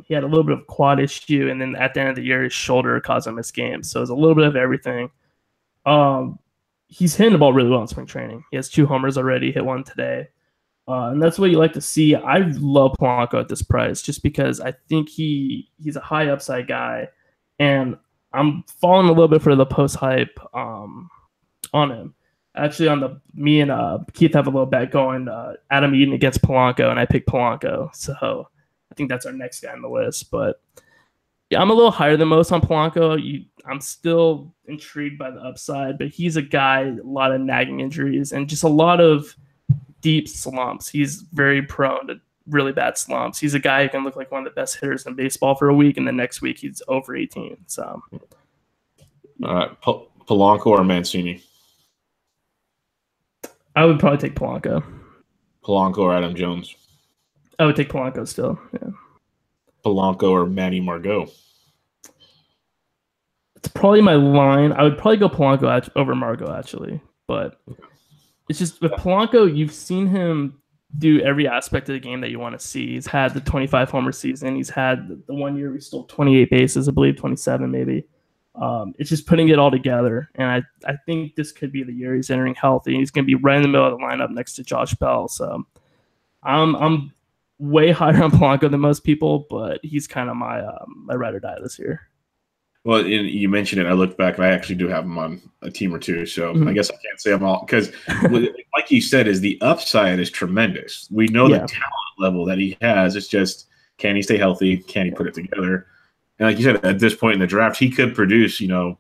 S2: He had a little bit of quad issue, and then at the end of the year, his shoulder caused him to miss games. So it's a little bit of everything. He's hitting the ball really well in spring training. He has 2 homers already, hit 1 today. And that's what you like to see. I love Polanco at this price just because I think he's a high upside guy, and I'm falling a little bit for the post hype on him. Actually, me and Keith have a little bet going. Adam Eaton against Polanco, and I picked Polanco. So I think that's our next guy on the list. But I'm a little higher than most on Polanco. I'm still intrigued by the upside, but he's a guy, a lot of nagging injuries and just a lot of deep slumps. He's very prone to really bad slumps. He's a guy who can look like one of the best hitters in baseball for a week, and the next week he's over 18. So,
S1: Polanco or Mancini?
S2: I would probably take Polanco.
S1: Polanco or Adam Jones?
S2: I would take Polanco still. Yeah.
S1: Polanco or Manny Margot?
S2: It's probably my line. I would probably go Polanco over Margot, actually. But it's just with Polanco, you've seen him do every aspect of the game that you want to see. He's had the 25 homer season. He's had the 1 year he stole 28 bases, I believe 27 maybe. It's just putting it all together, and I think this could be the year he's entering healthy. He's going to be right in the middle of the lineup next to Josh Bell. So I'm way higher on Polanco than most people, but he's kind of my ride or die this year.
S1: Well, you mentioned it. I looked back, and I actually do have him on a team or two. So I guess I can't say I'm all because, like you said, the upside is tremendous. We know the talent level that he has. It's just, can he stay healthy? Can he put it together? And like you said, at this point in the draft, he could produce, to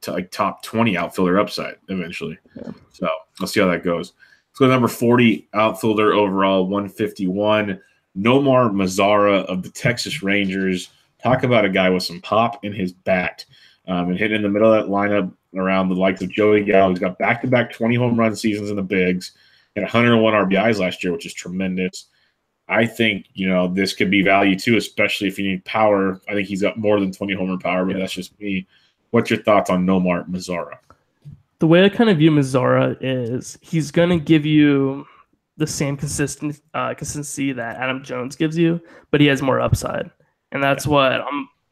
S1: like top 20 outfielder upside eventually. Yeah. So let's see how that goes. So number 40 outfielder overall, 151, Nomar Mazara of the Texas Rangers. Talk about a guy with some pop in his bat and hitting in the middle of that lineup around the likes of Joey Gallo. He's got back-to-back 20 home run seasons in the bigs and 101 RBIs last year, which is tremendous. I think, this could be value too, especially if you need power. I think he's got more than 20 homer power, but that's just me. What's your thoughts on Nomar Mazara?
S2: The way I kind of view Mazara is he's going to give you the same consistency that Adam Jones gives you, but he has more upside. And that's what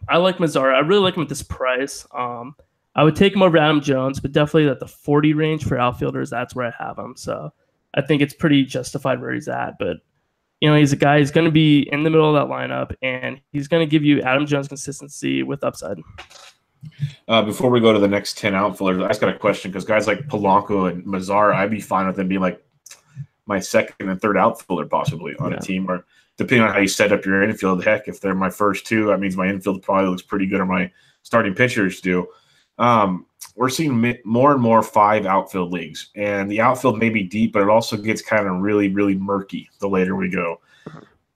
S2: I like Mazara. I really like him at this price. I would take him over Adam Jones, but definitely at the 40 range for outfielders, that's where I have him. So I think it's pretty justified where he's at, but he's a guy who's going to be in the middle of that lineup, and he's going to give you Adam Jones consistency with upside.
S1: Before we go to the next 10 outfielders, I just got a question because guys like Polanco and Mazar, I'd be fine with them being like my second and third outfielder possibly on a team, or depending on how you set up your infield. Heck, if they're my first two, that means my infield probably looks pretty good, or my starting pitchers do. We're seeing more and more 5 outfield leagues, and the outfield may be deep, but it also gets kind of really, really murky the later we go.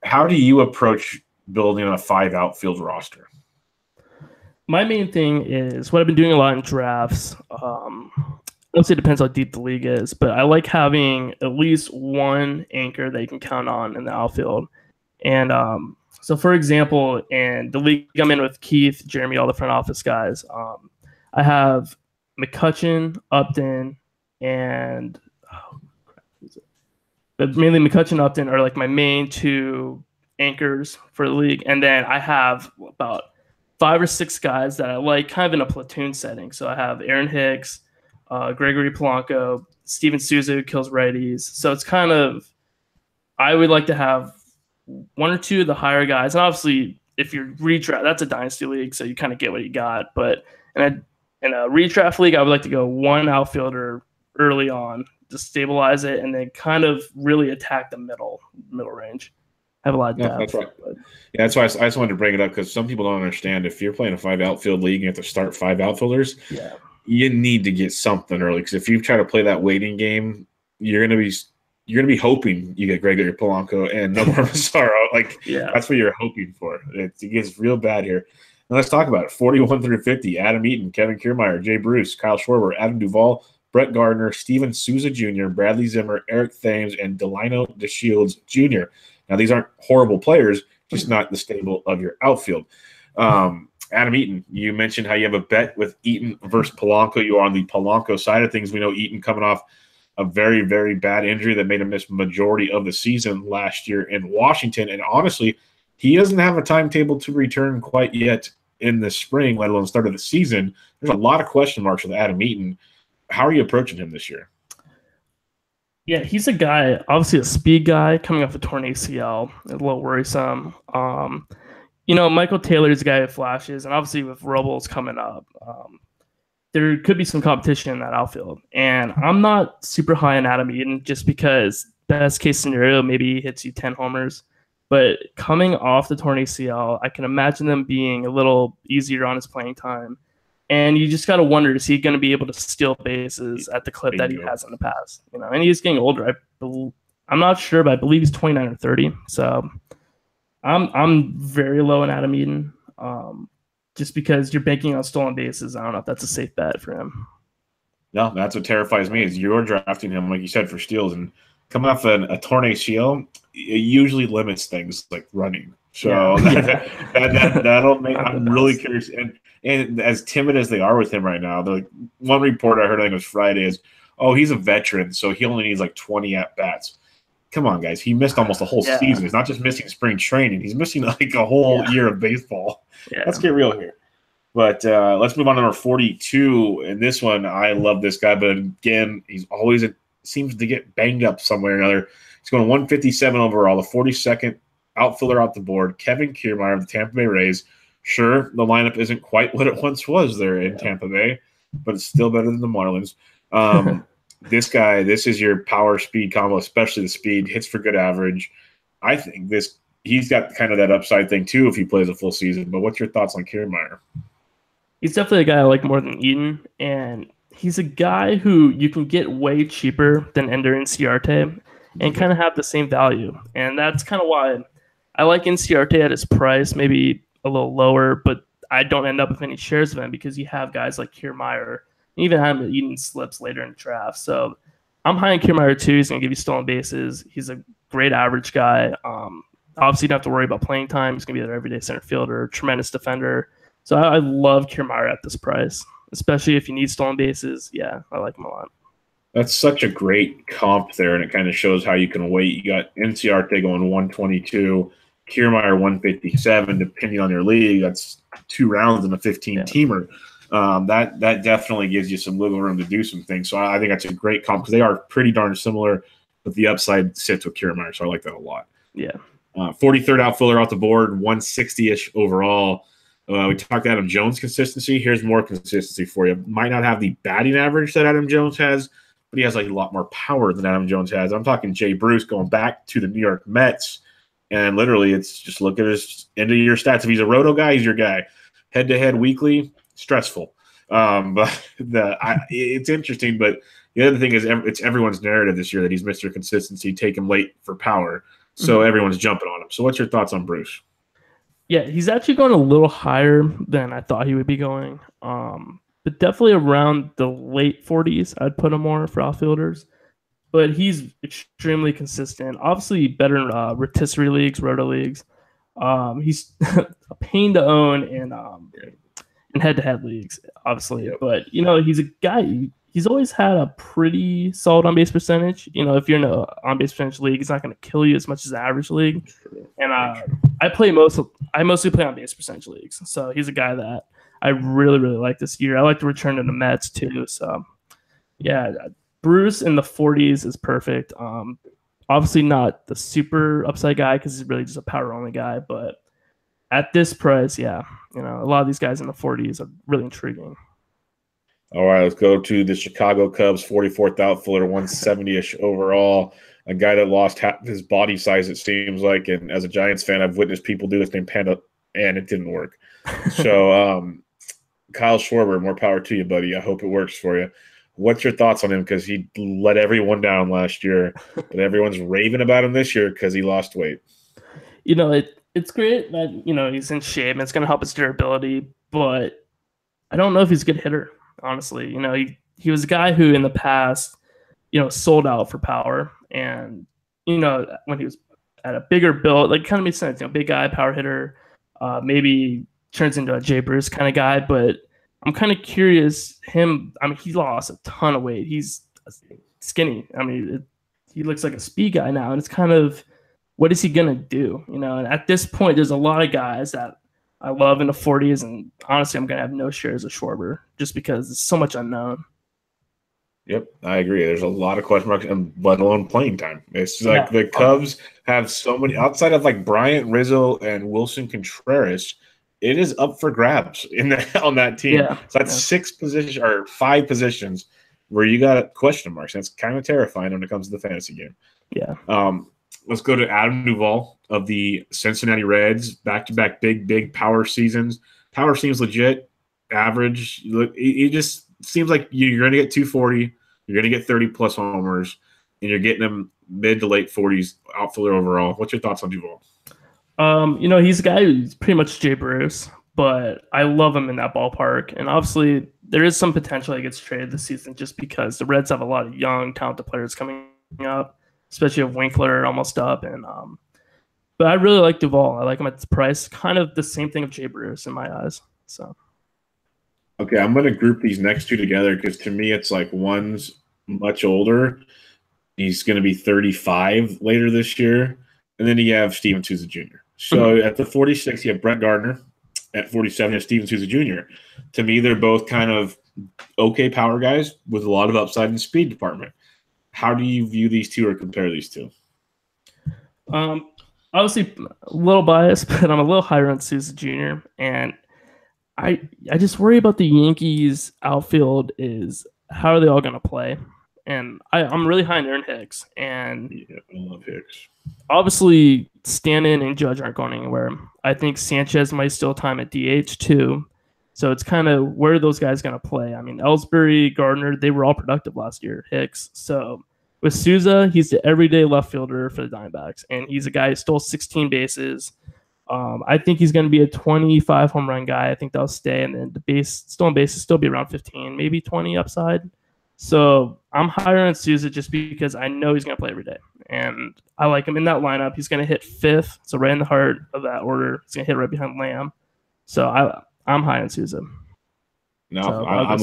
S1: How do you approach building a 5 outfield roster?
S2: My main thing is what I've been doing a lot in drafts. Obviously, it depends how deep the league is, but I like having at least one anchor that you can count on in the outfield. And so, for example, in the league I'm in with Keith, Jeremy, all the front office guys, I have McCutchen, Upton, and but mainly McCutchen, Upton are like my main 2 anchors for the league. And then I have about 5 or 6 guys that I like kind of in a platoon setting. So I have Aaron Hicks, Gregory Polanco, Steven Souza, who kills righties. So it's kind of, I would like to have 1 or 2 of the higher guys. And obviously, if you're redraft, that's a dynasty league, so you kind of get what you got. But in a redraft league, I would like to go 1 outfielder early on to stabilize it, and then kind of really attack the middle range. Have a lot of depth.
S1: That's right. Yeah, that's why I just wanted to bring it up, because some people don't understand. If you're playing a 5 outfield league, you have to start 5 outfielders.
S2: Yeah.
S1: You need to get something early, because if you try to play that waiting game, you're gonna be hoping you get Gregory Polanco and no more Massaro. That's what you're hoping for. It gets real bad here. And let's talk about it. 41 through 50: Adam Eaton, Kevin Kiermaier, Jay Bruce, Kyle Schwarber, Adam Duvall, Brett Gardner, Steven Souza Jr., Bradley Zimmer, Eric Thames, and Delino DeShields Jr. Now, these aren't horrible players, just not the stable of your outfield. Adam Eaton, you mentioned how you have a bet with Eaton versus Polanco. You are on the Polanco side of things. We know Eaton coming off a very, very bad injury that made him miss majority of the season last year in Washington. And honestly, he doesn't have a timetable to return quite yet in the spring, let alone start of the season. There's a lot of question marks with Adam Eaton. How are you approaching him this year?
S2: Yeah, he's a guy, obviously a speed guy coming off a torn ACL. A little worrisome. Michael Taylor's a guy who flashes, and obviously with Robles coming up, there could be some competition in that outfield. And I'm not super high on Adam Eaton just because best case scenario, maybe he hits you 10 homers. But coming off the torn ACL, I can imagine them being a little easier on his playing time. And you just got to wonder, is he going to be able to steal bases at the clip that he has in the past? And he's getting older. I'm not sure, but I believe he's 29 or 30. So I'm very low on Adam Eaton, just because you're banking on stolen bases. I don't know if that's a safe bet for him.
S1: No, that's what terrifies me is you're drafting him, like you said, for steals. And coming off a torn ACL, it usually limits things like running. So that'll make – I'm really curious. And as timid as they are with him right now, the one report I heard, I think it was Friday, is, he's a veteran, so he only needs like 20 at-bats. Come on, guys. He missed almost a whole season. He's not just missing spring training. He's missing like a whole year of baseball. Yeah. Let's get real here. But let's move on to number 42. And this one, I love this guy, but again, he's always seems to get banged up somewhere or another. He's going 157 overall, the 42nd outfielder off the board, Kevin Kiermaier of the Tampa Bay Rays. Sure, the lineup isn't quite what it once was there in Tampa Bay, but it's still better than the Marlins. This guy, this is your power speed combo, especially the speed, hits for good average. I think he's got kind of that upside thing too if he plays a full season. But what's your thoughts on Kiermaier?
S2: He's definitely a guy I like more than Eaton, and he's a guy who you can get way cheaper than Ender Inciarte and kind of have the same value. And that's kind of why I like Inciarte at his price, maybe a little lower, but I don't end up with any shares of him because you have guys like Kiermaier, and even have him eating slips later in the draft. So I'm high on Kiermaier too. He's going to give you stolen bases. He's a great average guy. Obviously, you don't have to worry about playing time. He's going to be their everyday center fielder, tremendous defender. So I love Kiermaier at this price, especially if you need stolen bases. Yeah, I like him a lot.
S1: That's such a great comp there, and it kind of shows how you can wait. You got Inciarte going 122, Kiermaier 157, depending on your league. That's 2 rounds in a 15-teamer. That definitely gives you some wiggle room to do some things. So I think that's a great comp because they are pretty darn similar, but the upside sits with Kiermaier, so I like that a lot.
S2: Yeah.
S1: 43rd outfielder off the board, 160-ish overall. We talked Adam Jones consistency. Here's more consistency for you. Might not have the batting average that Adam Jones has, but he has like a lot more power than Adam Jones has. I'm talking Jay Bruce going back to the New York Mets, and literally it's just look at his end-of-year stats. If he's a roto guy, he's your guy. Head-to-head weekly, stressful. But it's interesting, but the other thing is it's everyone's narrative this year that he's Mr. Consistency, take him late for power. So everyone's jumping on him. So what's your thoughts on Bruce?
S2: Yeah, he's actually going a little higher than I thought he would be going. But definitely around the late 40s, I'd put him more for outfielders. But he's extremely consistent. Obviously, better in rotisserie leagues, roto leagues. He's a pain to own in head-to-head leagues, obviously. But, he's a guy. He's always had a pretty solid on-base percentage. If you're in an on-base percentage league, he's not going to kill you as much as the average league. And I mostly play on-base percentage leagues. So he's a guy that I really, really like this year. I like to return to the Mets too. So, yeah, Bruce in the 40s is perfect. Obviously not the super upside guy because he's really just a power-only guy. But at this price, yeah, a lot of these guys in the 40s are really intriguing.
S1: All right, let's go to the Chicago Cubs, 44th outfielder, 170-ish overall. A guy that lost half his body size, it seems like. And as a Giants fan, I've witnessed people do this named Panda, and it didn't work. So, Kyle Schwarber, more power to you, buddy. I hope it works for you. What's your thoughts on him? Because he let everyone down last year, but everyone's raving about him this year because he lost weight.
S2: It's great that, he's in shape and it's going to help his durability, but I don't know if he's a good hitter. Honestly, he was a guy who in the past, sold out for power. And, when he was at a bigger build, like kind of makes sense, big guy, power hitter, maybe turns into a Jay Bruce kind of guy. But I'm kind of curious, he lost a ton of weight. He's skinny. He looks like a speed guy now. And it's kind of, what is he going to do? And at this point, there's a lot of guys that I love in the 40s, and honestly, I'm going to have no shares of Schwarber just because there's so much unknown.
S1: Yep, I agree. There's a lot of question marks, and let alone playing time. It's like the Cubs have so many, outside of like Bryant, Rizzo, and Wilson Contreras, it is up for grabs on that team. Yeah. So that's 5 positions where you got question marks. That's kind of terrifying when it comes to the fantasy game.
S2: Yeah.
S1: Let's go to Adam Duvall of the Cincinnati Reds. Back-to-back big power seasons. Power seems legit, average. It just seems like you're going to get 240, you're going to get 30-plus homers, and you're getting them mid to late 40s outfielder overall. What's your thoughts on Duvall?
S2: He's a guy who's pretty much Jay Bruce, but I love him in that ballpark. And obviously, there is some potential he gets traded this season just because the Reds have a lot of young, talented players coming up, especially with Winkler almost up. And but I really like Duvall. I like him at this price. Kind of the same thing of Jay Bruce in my eyes. So,
S1: okay, I'm going to group these next two together because to me it's like one's much older. He's going to be 35 later this year. And then you have Steven Souza Jr. So at the 46, you have Brett Gardner. At 47, you have Steven Souza Jr. To me, they're both kind of okay power guys with a lot of upside in the speed department. How do you view these two or compare these two?
S2: Obviously, a little biased, but I'm a little higher on Souza Jr. And I just worry about the Yankees outfield is how are they all going to play? And I'm really high on Aaron Hicks. And
S1: yeah, I love Hicks.
S2: Obviously, Stanton and Judge aren't going anywhere. I think Sanchez might still time at DH too. So it's kind of where are those guys going to play? Ellsbury, Gardner, they were all productive last year. Hicks. So with Souza, he's the everyday left fielder for the Diamondbacks. And he's a guy who stole 16 bases. I think he's going to be a 25 home run guy. I think that'll stay. And then the stolen bases still be around 15, maybe 20 upside. So I'm higher on Souza just because I know he's going to play every day. And I like him in that lineup. He's going to hit 5th, so right in the heart of that order. He's going to hit right behind Lamb. So I'm high on Souza.
S1: No, so I'm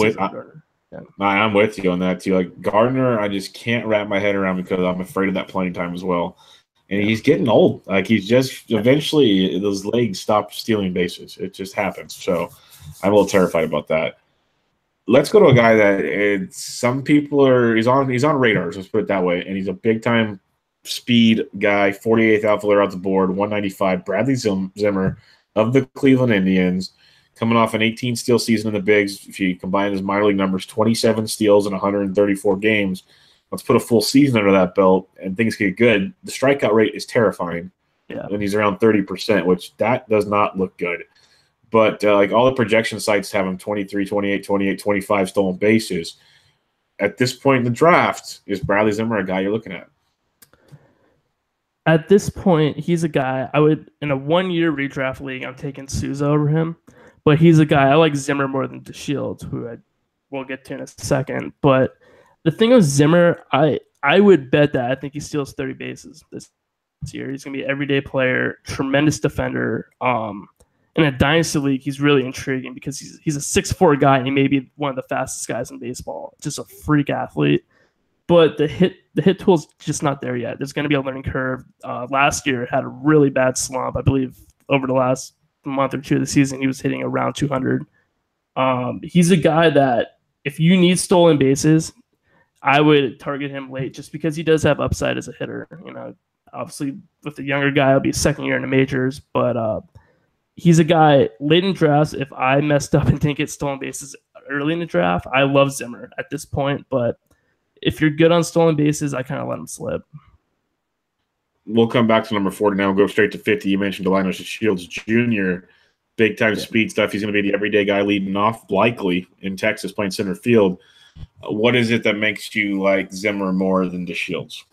S1: with you on that too. Like Gardner, I just can't wrap my head around because I'm afraid of that playing time as well. And he's getting old. Like he's just eventually those legs stop stealing bases. It just happens. So I'm a little terrified about that. Let's go to a guy that some people he's on radars, let's put it that way. And he's a big time speed guy, 48th outfielder off the board, 195, Bradley Zimmer of the Cleveland Indians. coming off an 18 steal season in the bigs. If you combine his minor league numbers, 27 steals in 134 games. Let's put a full season under that belt, and things get good. The strikeout rate is terrifying, and he's around 30%, which that does not look good. But like all the projection sites have him 23, 28, 28, 25 stolen bases. At this point in the draft, is Bradley Zimmer a guy you're looking at?
S2: At this point, he's a guy I would, in a 1-year redraft league, I'm taking Souza over him. But he's a guy I like Zimmer more than DeShields, who we'll get to in a second. But the thing with Zimmer, I would bet that I think he steals 30 bases this year. He's going to be an everyday player, tremendous defender. In a dynasty league, he's really intriguing because he's a 6'4" guy, and he may be one of the fastest guys in baseball. Just a freak athlete. But the hit tool's just not there yet. There's going to be a learning curve. Last year had a really bad slump. I believe over the last month or two of the season, he was hitting around 200. He's a guy that if you need stolen bases, I would target him late just because he does have upside as a hitter. You know, obviously with the younger guy, it'll be second year in the majors, but he's a guy late in drafts. If I messed up and didn't get stolen bases early in the draft, I love Zimmer at this point, but if you're good on stolen bases, I kind of let him slip.
S1: We'll come back to number 40 now. We'll go straight to 50. You mentioned Delino Shields Jr., big-time speed stuff. He's going to be the everyday guy leading off, likely, in Texas playing center field. What is it that makes you like Zimmer more than DeShields?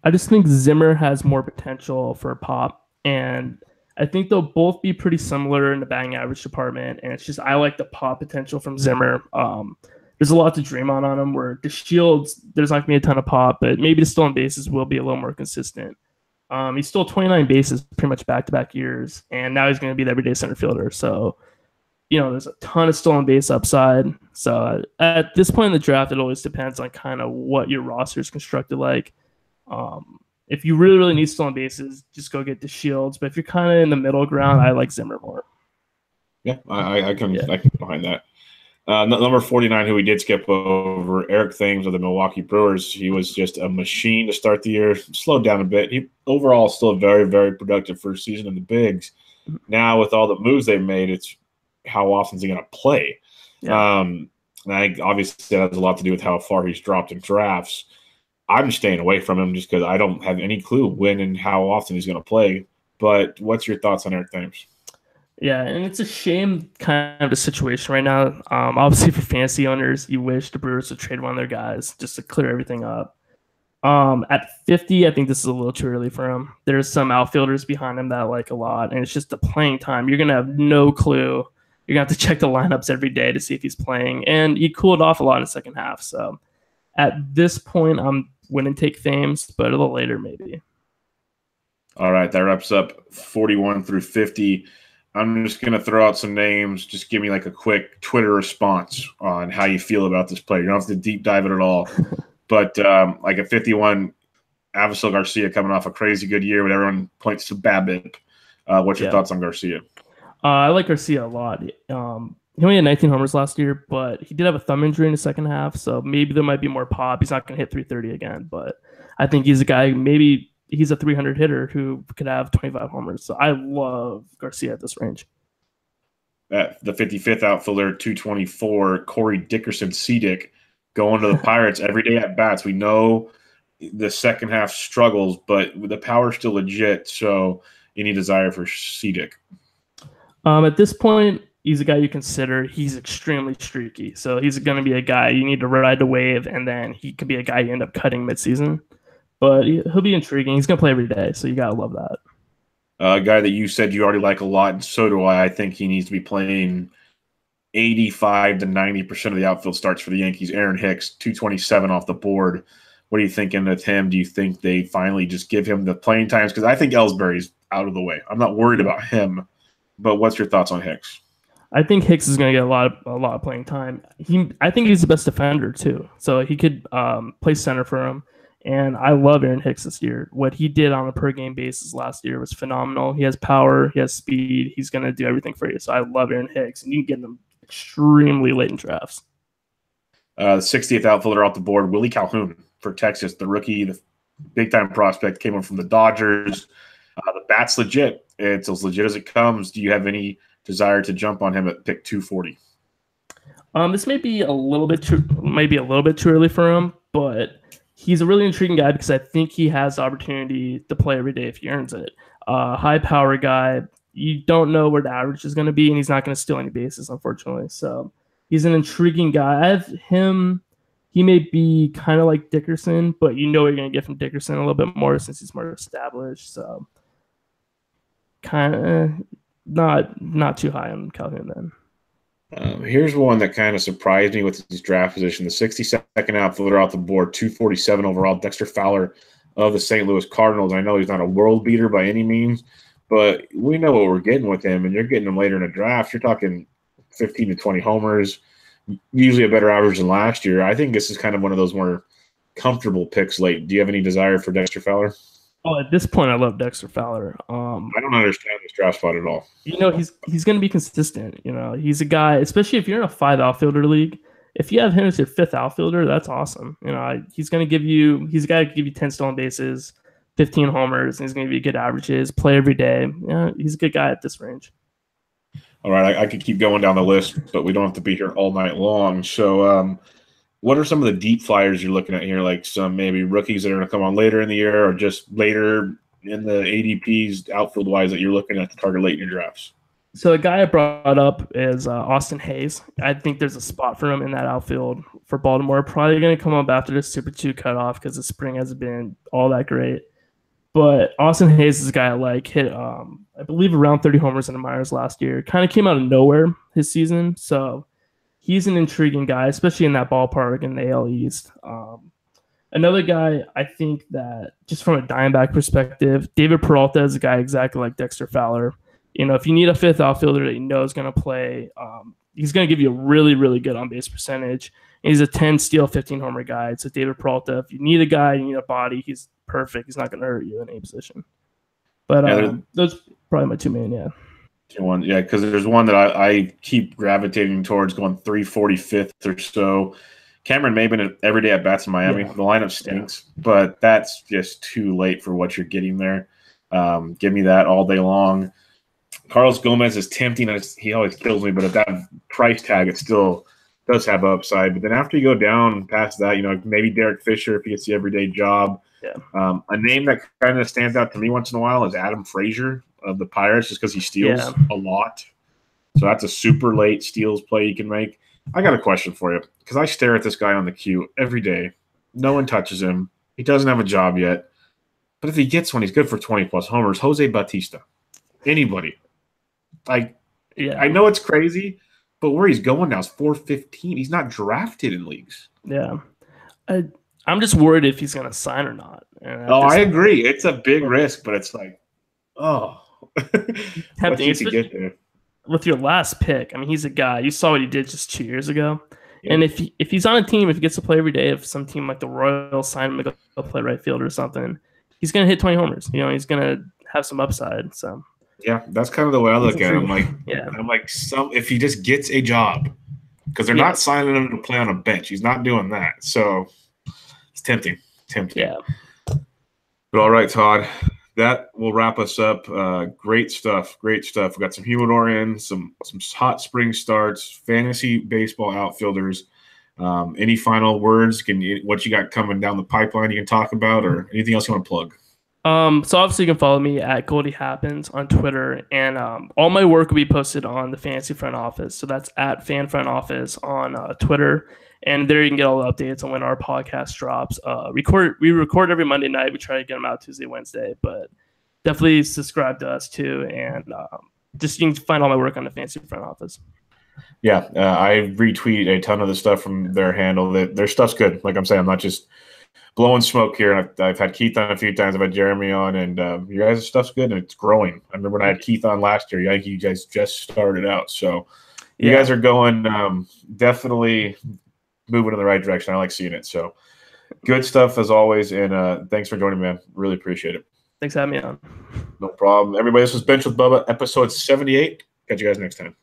S2: I just think Zimmer has more potential for pop, and I think they'll both be pretty similar in the batting average department, and it's just I like the pop potential from Zimmer. There's a lot to dream on him, where DeShields, there's not going to be a ton of pop, but maybe the stolen bases will be a little more consistent. He stole 29 bases pretty much back-to-back years, and now he's going to be the everyday center fielder. So, you know, there's a ton of stolen base upside. So at this point in the draft, it always depends on kind of what your roster is constructed like. If you really, really need stolen bases, just go get DeShields. But if you're kind of in the middle ground, I like Zimmer more.
S1: Yeah, I can get behind that. Number 49, who we did skip over, Eric Thames of the Milwaukee Brewers. He was just a machine to start the year. Slowed down a bit. He overall still a very, very productive first season in the bigs. Now with all the moves they've made, it's how often is he going to play? Yeah. And I think obviously that has a lot to do with how far he's dropped in drafts. I'm staying away from him just because I don't have any clue when and how often he's going to play. But what's your thoughts on Eric Thames?
S2: Yeah, and it's a shame kind of the situation right now. Obviously, for fantasy owners, you wish the Brewers would trade one of their guys just to clear everything up. At 50, I think this is a little too early for him. There's some outfielders behind him that I like a lot, and it's just the playing time. You're going to have no clue. You're going to have to check the lineups every day to see if he's playing, and he cooled off a lot in the second half. So at this point, I'm wouldn't take Thames, but a little later maybe.
S1: All right, that wraps up 41 through 50. I'm just going to throw out some names. Just give me like a quick Twitter response on how you feel about this player. You don't have to deep dive it at all. But like at 51, Avisail Garcia coming off a crazy good year, but everyone points to BABIP. What's your thoughts on Garcia?
S2: I like Garcia a lot. He only had 19 homers last year, but he did have a thumb injury in the second half, so maybe there might be more pop. He's not going to hit 330 again, but I think he's a guy, maybe he's a 300 hitter who could have 25 homers. So I love Garcia at this range.
S1: At the 55th outfielder, 224, Corey Dickerson-Cedic going to the Pirates every day at bats. We know the second half struggles, but the power's still legit. So any desire for Cedic?
S2: At this point, he's a guy you consider. He's extremely streaky. So he's going to be a guy you need to ride the wave, and then he could be a guy you end up cutting midseason. But he'll be intriguing. He's going to play every day, so you got to love that.
S1: A guy that you said you already like a lot, and so do I. I think he needs to be playing 85 to 90% of the outfield starts for the Yankees. Aaron Hicks, 227 off the board. What are you thinking with him? Do you think they finally just give him the playing times? Because I think Ellsbury's out of the way. I'm not worried about him. But what's your thoughts on Hicks?
S2: I think Hicks is going to get a lot of playing time. I think he's the best defender too, so he could play center for him. And I love Aaron Hicks this year. What he did on a per game basis last year was phenomenal. He has power, he has speed. He's going to do everything for you. So I love Aaron Hicks, and you can get him extremely late in drafts.
S1: The 60th outfielder off the board, Willie Calhoun for Texas, the rookie, the big time prospect, came in from the Dodgers. The bat's legit. It's as legit as it comes. Do you have any desire to jump on him at pick 240?
S2: This may be a little bit too early for him, but he's a really intriguing guy because I think he has the opportunity to play every day if he earns it. High power guy. You don't know where the average is going to be, and he's not going to steal any bases, unfortunately. So he's an intriguing guy. I have him. He may be kind of like Dickerson, but you know what you're going to get from Dickerson a little bit more since he's more established. So kind of not too high on Calhoun then.
S1: Here's one that kind of surprised me with his draft position. The 62nd outfielder off the board, 247 overall, Dexter Fowler of the St. Louis Cardinals. I know he's not a world beater by any means, but we know what we're getting with him, and you're getting him later in the draft. You're talking 15 to 20 homers, usually a better average than last year. I think this is kind of one of those more comfortable picks late. Do you have any desire for Dexter Fowler?
S2: Oh, at this point, I love Dexter Fowler.
S1: I don't understand this draft spot at all.
S2: You know, he's going to be consistent. You know, he's a guy, especially if you're in a 5 outfielder league. If you have him as your 5th outfielder, that's awesome. You know, he's going to give you. He's got to give you 10 stolen bases, 15 homers, and he's going to give you good averages. Play every day. Yeah, he's a good guy at this range.
S1: All right, I could keep going down the list, but we don't have to be here all night long. So, what are some of the deep flyers you're looking at here? Like some maybe rookies that are going to come on later in the year, or just later in the ADPs outfield wise that you're looking at to target late in your drafts?
S2: So a guy I brought up is Austin Hayes. I think there's a spot for him in that outfield for Baltimore. Probably going to come up after the Super 2 cutoff because the spring hasn't been all that great. But Austin Hayes is a guy I like. Hit, I believe, around 30 homers in the minors last year. Kind of came out of nowhere his season. So he's an intriguing guy, especially in that ballpark in the AL East. Another guy, I think that just from a Diamondback perspective, David Peralta is a guy exactly like Dexter Fowler. You know, if you need a 5th outfielder that you know is going to play, he's going to give you a really, really good on-base percentage. He's a 10 steal, 15 homer guy. So David Peralta, if you need a guy, you need a body, he's perfect. He's not going to hurt you in any position. But those are probably my 2 main, yeah.
S1: Yeah, because there's one that I keep gravitating towards going 345th or so. Cameron Maben every day at bats in Miami. Yeah. The lineup stinks, but that's just too late for what you're getting there. Give me that all day long. Carlos Gomez is tempting. He always kills me, but at that price tag, it still does have upside. But then after you go down past that, you know, maybe Derek Fisher if he gets the everyday job.
S2: Yeah.
S1: A name that kind of stands out to me once in a while is Adam Frazier of the Pirates, just because he steals a lot. So that's a super late steals play you can make. I got a question for you because I stare at this guy on the queue every day. No one touches him. He doesn't have a job yet. But if he gets one, he's good for 20-plus homers. Jose Bautista. Anybody. I know it's crazy, but where he's going now is 415. He's not drafted in leagues.
S2: Yeah. I'm just worried if he's going to sign or not.
S1: I agree. It's a big risk, but it's like,
S2: tempting to get there. With your last pick, I mean, he's a guy. You saw what he did just 2 years ago. Yeah. And if he's on a team, if he gets to play every day, if some team like the Royals sign him to go play right field or something, he's going to hit 20 homers. You know, he's going to have some upside. So
S1: yeah, that's kind of the way I look at it. I'm like, if he just gets a job, because they're not signing him to play on a bench. He's not doing that. So it's tempting.
S2: Yeah.
S1: But all right, Todd, that will wrap us up. Great stuff. We got some Humidor in, some hot spring starts, fantasy baseball outfielders. Any final words? What you got coming down the pipeline you can talk about, or anything else you want to plug?
S2: So obviously you can follow me at Goldie Happens on Twitter, and all my work will be posted on the Fantasy Front Office. So that's at Fan Front Office on Twitter, and there you can get all the updates on when our podcast drops. We record every Monday night. We try to get them out Tuesday, Wednesday, but definitely subscribe to us too, and just you can find all my work on the Fantasy Front Office. Yeah, I retweet a ton of the stuff from their handle. Their stuff's good. Like I'm saying, I'm not just blowing smoke here. I've had Keith on a few times. I've had Jeremy on, and you guys' stuff's good, and it's growing. I remember when I had Keith on last year. You guys just started out, so you guys are going definitely moving in the right direction. I like seeing it. So good stuff as always, and thanks for joining me, man. Really appreciate it. Thanks for having me on. No problem. Everybody, this was Bench with Bubba, episode 78. Catch you guys next time.